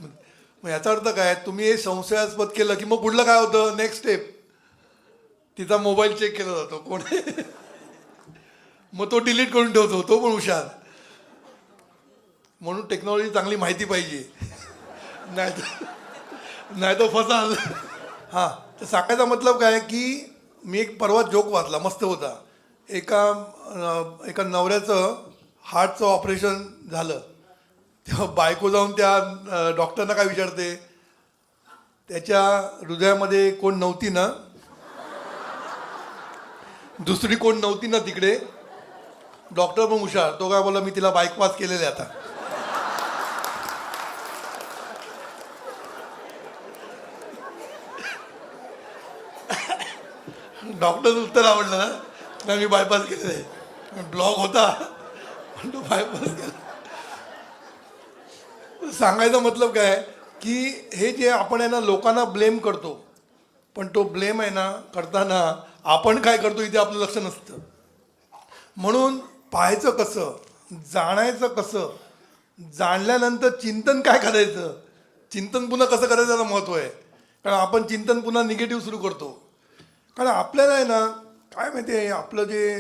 मग याचा अर्थ काय, तुम्ही हे संशयास्पद केलं की मग पुढलं काय होतं, नेक्स्ट स्टेप, तिचा मोबाईल चेक केला जातो कोण आहे. मग तो डिलीट करून ठेवतो, तो पण हुशार. म्हणून टेक्नॉलॉजी चांगली माहिती पाहिजे, नाही तो फसाल. हां, तर सांगायचा मतलब काय की मी एक परवा जोक वाचला, मस्त होता. एका नवऱ्याचं हार्टचं ऑपरेशन झालं, तेव्हा बायको जाऊन त्या डॉक्टरना काय विचारते, त्याच्या हृदयामध्ये कोण नव्हती ना, दुसरी कोण नव्हती ना तिकडे. डॉक्टर पण हुशार, तो काय बोला, मी तिला बायपास केलेले आता. डॉक्टरचं उत्तर आवडलं ना, नाही मी बायपास केलेलं आहे. ब्लॉक होता पण तो बायपास केला. सांगायचा मतलब काय की हे जे आपण आहे ना लोकांना ब्लेम करतो, पण तो ब्लेम आहे ना करताना आपण काय करतो इथे आपलं लक्ष नसतं. म्हणून पाहायचं कसं, जाणायचं कसं, जाणल्यानंतर चिंतन काय करायचं, चिंतन पुन्हा कसं करायचं याला महत्त्व आहे. कारण आपण चिंतन पुन्हा निगेटिव्ह सुरू करतो. कारण आपल्याला आहे ना काय माहिती आहे, आपलं जे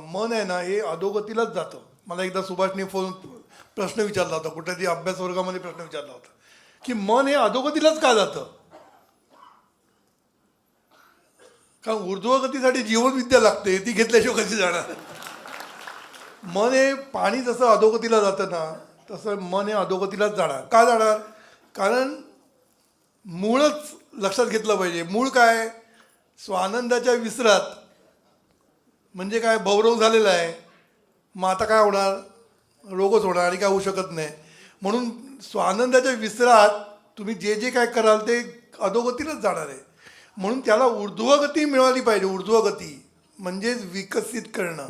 मन आहे ना हे अधोगतीलाच जातं. मला एकदा सुभाषने प्रश्न विचारला होता, कुठेतरी अभ्यास वर्गामध्ये प्रश्न विचारला होता की मन हे अधोगतीलाच का जातं. कारण ऊर्ध्वगतीसाठी जीवनविद्या लागते, ती घेतल्याशिवाय कशी जाणार. मन हे पाणी जसं अधोगतीला जातं ना, तसं मन हे अधोगतीलाच जाणार. का जाणार, कारण मूळच लक्षात घेतलं पाहिजे. मूळ काय, स्वानंदाच्या विसरात म्हणजे काय, भवरोग झालेला आहे. मग आता काय होणार, रोगच होणार आणि काय होऊ शकत नाही. म्हणून स्वानंदाच्या विसरात तुम्ही जे जे काय कराल ते अधोगतीलाच जाणार आहे. म्हणून त्याला ऊर्ध्वगती मिळाली पाहिजे. ऊर्ध्वगती म्हणजेच विकसित करणं,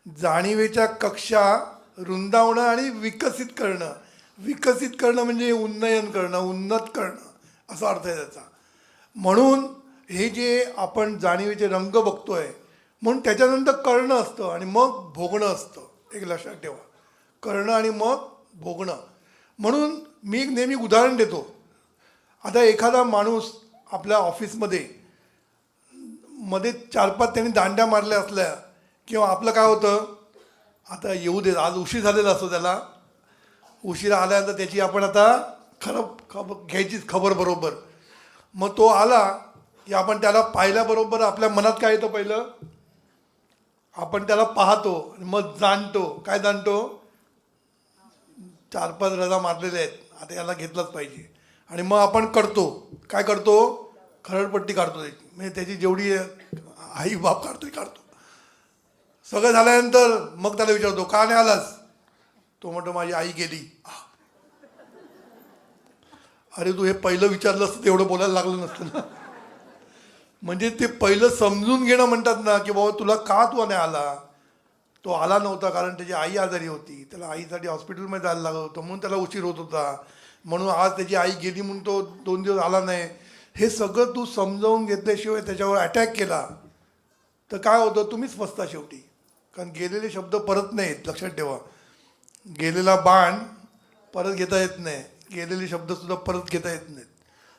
जाणीवेच्या कक्षा रुंदावणं आणि विकसित करणं. विकसित करणं म्हणजे उन्नयन करणं, उन्नत करणं असा अर्थ आहे त्याचा. म्हणून हे जे आपण जाणीवेचे रंग बघतोय, म्हणून त्याच्यानंतर करणं असतं आणि मग भोगणं असतं. एक लक्षात ठेवा, करणं आणि मग भोगणं. म्हणून मी एक नेहमी उदाहरण देतो. आता एखादा माणूस आपल्या ऑफिसमध्ये मध्ये 4-5 त्यांनी दांड्या मारल्या असल्या किंवा आपलं काय होतं, आता येऊ दे, आज उशीर झालेला असतो, त्याला उशिरा आल्यानंतर त्याची आपण आता घ्यायचीच खबर बरोबर. मग तो आला की आपण त्याला पाहिल्याबरोबर आपल्या मनात काय येतं, पहिलं आपण त्याला पाहतो आणि मग जाणतो. काय जाणतो, 4-5 रजा मारलेले आहेत, आता याला घेतलंच पाहिजे. आणि मग आपण करतो, काय करतो, खरडपट्टी काढतो त्याची, म्हणजे त्याची जेवढी आई बाप काढतो काढतो. सगळं झाल्यानंतर मग त्याला विचारतो, का नाही आलास. तो म्हणतो, माझी आई गेली. अरे तू हे पहिलं विचारलं असतं तेवढं बोलायला लागलं नसतं ना. म्हणजे ते पहिलं समजून घेणं म्हणतात ना, की बाबा तुला का तू नाही आला. तो आला नव्हता कारण त्याची आई आजारी होती, त्याला आईसाठी हॉस्पिटलमध्ये जायला लागत होतं, म्हणून त्याला उशीर होत होता. म्हणून आज त्याची आई गेली म्हणून तो 2 दिवस आला नाही. हे सगळं तू समजावून घेतल्याशिवाय त्याच्यावर अटॅक केला तर काय होतं, तुम्हीच फसता शेवटी. कारण गेलेले शब्द परत नाहीत, लक्षात ठेवा. गेलेला बाण परत घेता येत नाही, गेलेले शब्दसुद्धा परत घेता येत नाहीत.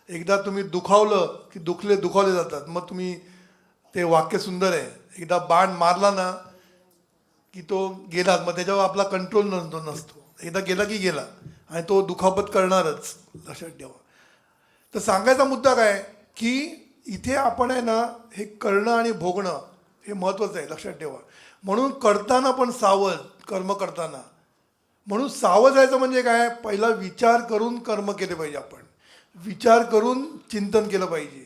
एकदा तुम्ही दुखावलं की दुखावले जातात. मग तुम्ही, ते वाक्य सुंदर आहे, एकदा बाण मारला ना की तो गेला, मग त्याच्यावर आपला कंट्रोल नसतो. एकदा गेला की गेला आणि तो दुखापत करणारच, लक्षात ठेवा. तर सांगायचा मुद्दा काय की इथे आपण आहे ना हे करणं आणि भोगणं हे महत्त्वाचं आहे, लक्षात ठेवा. म्हणून करताना पण सावध, कर्म करताना. म्हणून सावध राहायचं म्हणजे काय, पहिला विचार करून कर्म केले पाहिजे. आपण विचार करून चिंतन केलं पाहिजे.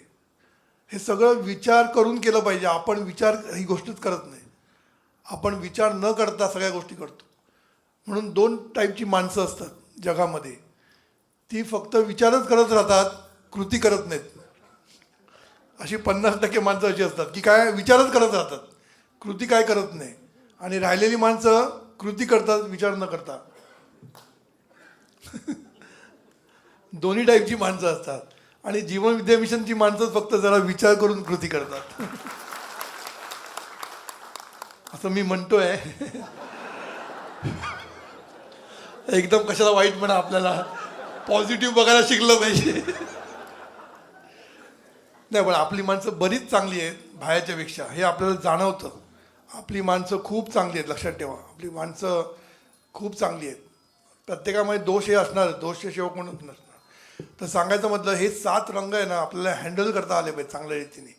हे सगळं विचार करून केलं पाहिजे. आपण विचार ही गोष्टच करत नाही, आपण विचार न करता सगळ्या गोष्टी करतो. म्हणून 2 टाईपची माणसं असतात जगामध्ये. ती फक्त विचारच करत राहतात, कृती करत नाहीत. अशी 50% माणसं अशी असतात की काय, विचारच करत राहतात, कृती काय करत नाही. आणि राहिलेली माणसं कृती करतात, विचार न करता. दोन्ही टाईपची माणसं असतात. आणि जीवन विद्या मिशनची माणसं फक्त जरा विचार करून कृती करतात. असं मी म्हणतोय. एकदम कशाला वाईट म्हणा, आपल्याला पॉझिटिव्ह बघायला शिकलं पाहिजे. नाही, पण आपली माणसं बरीच चांगली आहेत बाहेरच्या पेक्षा, हे आपल्याला जाणवतं. आपली माणसं खूप चांगली आहेत, लक्षात ठेवा. आपली माणसं खूप चांगली आहेत. प्रत्येकामध्ये दोष हे असणार, दोषशिवाय कोणच नसणार. तर सांगायचं म्हटलं, हे 7 रंग आहे ना, आपल्याला हँडल करता आले पाहिजे चांगल्या रीतीने.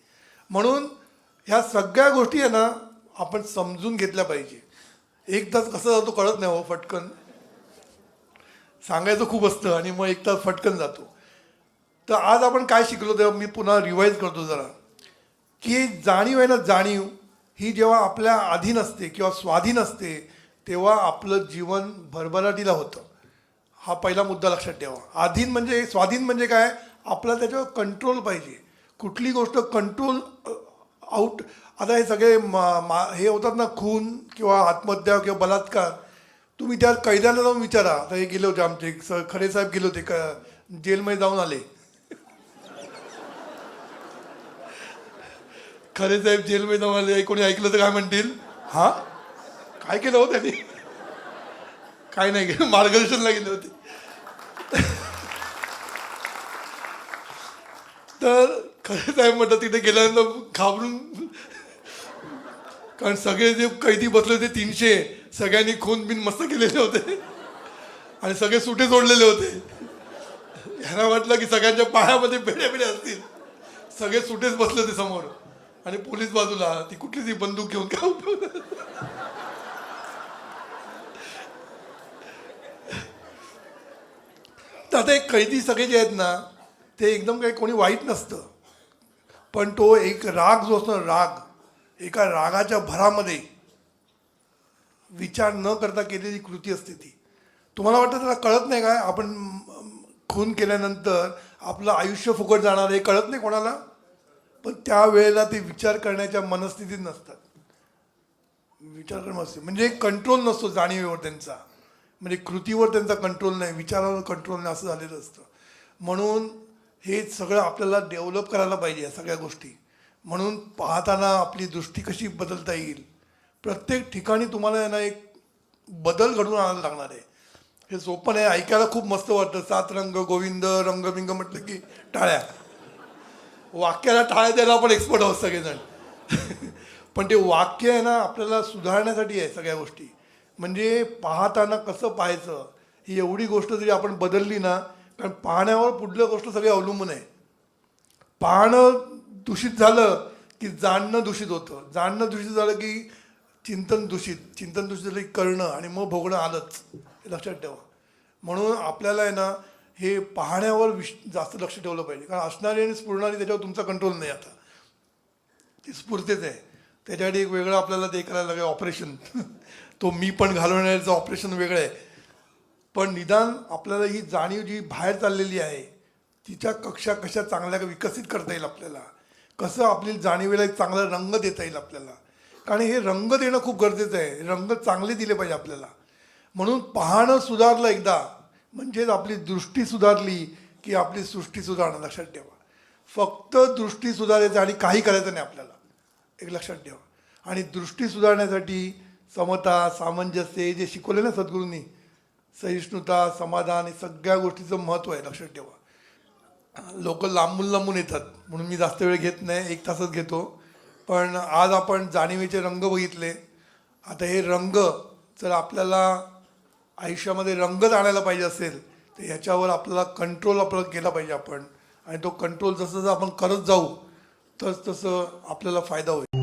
म्हणून ह्या सगळ्या गोष्टी आहे ना, आपण समजून घेतल्या पाहिजे. एक तास कसं जातो कळत नाही हो, फटकन. सांगायचं खूप असतं आणि मग एक तास फटकन जातो. तर आज आपण काय शिकलो तेव्हा मी पुन्हा रिवाईज करतो जरा, की जाणीव आहे ना, जाणीव ही जेव्हा आपल्या अधीन असते किंवा स्वाधीन असते तेव्हा आपलं जीवन भरभराटीला होतं. हा पहिला मुद्दा लक्षात ठेवा. अधीन म्हणजे, स्वाधीन म्हणजे काय, आपला त्याच्यावर कंट्रोल पाहिजे. कुठली गोष्ट कंट्रोल आउट. आता हे सगळे हे होतात ना, खून किंवा आत्महत्या किंवा बलात्कार, तुम्ही त्या कैद्याला जाऊन विचारा. आता हे गेले होते आमचे खरे साहेब, गेले होते जेलमध्ये जाऊन आले. खरे साहेब जेलमध्ये जाऊन आले, कोणी ऐकलं तर काय म्हणतील, हा काय केलं हो त्यांनी. काय नाही केलं, मार्गदर्शनला गेले होते. तर खरे साहेब म्हटलं तिथे गेल्यानंतर घाबरून, कारण सगळे जे कैदी बसले होते 300, सगळ्यांनी खून बिन मस्त केलेले होते आणि सगळे सुटे सोडलेले होते. ह्यांना वाटलं की सगळ्यांच्या पायामध्ये बेड्या बेड्या असतील. सगळे सुटेच बसले होते समोर आणि पोलीस बाजूला. ती कुठली ती बंदूक घेऊन काय उपयोग. तर आता एक कैदी सगळे जे आहेत ना, ते एकदम काही कोणी वाईट नसतं, पण तो एक राग जो असतो, राग, एका रागाच्या भरामध्ये विचार न करता केलेली कृती असते ती. तुम्हाला वाटतं त्याला कळत नाही काय, आपण खून केल्यानंतर आपलं आयुष्य फुकट जाणार हे कळत नाही कोणाला, पण त्यावेळेला ते विचार करण्याच्या मनस्थितीत नसतात. विचार करणं असते म्हणजे कंट्रोल नसतो जाणीवेवर त्यांचा, म्हणजे कृतीवर त्यांचा कंट्रोल नाही, विचारावर कंट्रोल नाही, असं झालेलं असतं. म्हणून हे सगळं आपल्याला डेव्हलप करायला पाहिजे या सगळ्या गोष्टी. म्हणून पाहताना आपली दृष्टी कशी बदलता येईल, प्रत्येक ठिकाणी तुम्हाला ना एक बदल घडवून आणायला लागणार आहे. हे सोपं आहे, ऐकायला खूप मस्त वाटतं. 7 रंग गोविंद रंगबिंग म्हटलं की टाळ्या. वाक्याला टाळ्या द्यायला आपण एक्सपर्ट आहोत सगळेजण. पण ते वाक्य आहे ना, आपल्याला सुधारण्यासाठी आहे सगळ्या गोष्टी. म्हणजे पाहताना कसं पाहायचं, ही एवढी गोष्ट जरी आपण बदलली ना, कारण पाहण्यावर पुढल्या गोष्ट सगळी अवलंबून आहे. पाहणं दूषित झालं की जाणणं दूषित होतं, जाणणं दूषित झालं की चिंतन दूषित, चिंतन दूषित झालं की करणं आणि मग भोगणं आलंच, हे लक्षात ठेवा. म्हणून आपल्याला आहे ना, हे पाहण्यावर जास्त लक्ष ठेवलं पाहिजे. कारण असणारी आणि स्फुरणारी त्याच्यावर तुमचा कंट्रोल नाही. आता ती स्फूर्तीच आहे, त्याच्यासाठी एक वेगळं आपल्याला ते करायला लागेल ऑपरेशन. तो मी पण घालवण्याचं ऑपरेशन वेगळं आहे. पण निदान आपल्याला ही जाणीव जी बाहेर चाललेली आहे तिच्या कक्षा कशा चांगल्या विकसित करता येईल, आपल्याला कसं आपली जाणीवेला एक चांगला रंग देता येईल आपल्याला. कारण हे रंग देणं खूप गरजेचं आहे, रंग चांगले दिले पाहिजे आपल्याला. म्हणून पाहणं सुधारलं एकदा म्हणजेच आपली दृष्टी सुधारली की आपली सृष्टी सुधारणं. लक्षात ठेवा, फक्त दृष्टी सुधारायचं आणि काही करायचं नाही आपल्याला, एक लक्षात ठेवा. आणि दृष्टी सुधारण्यासाठी समता, सामंजस्य हे जे शिकवले ना सद्गुरूंनी, सहिष्णुता, समाधान, हे सगळ्या गोष्टीचं महत्त्व आहे. लक्षात ठेवा. लोक लांबून लांबून येतात म्हणून मी जास्त वेळ घेत नाही, 1 तासच घेतो. पण आज आपण जाणीवेचे रंग बघितले. आता हे रंग जर आपल्याला आयुष्यामध्ये रंगच आणायला पाहिजे असेल तर ह्याच्यावर आपल्याला कंट्रोल आपल्याला केला पाहिजे आपण. आणि तो कंट्रोल जसं जसं आपण करत जाऊ तसं आपल्याला फायदा होईल.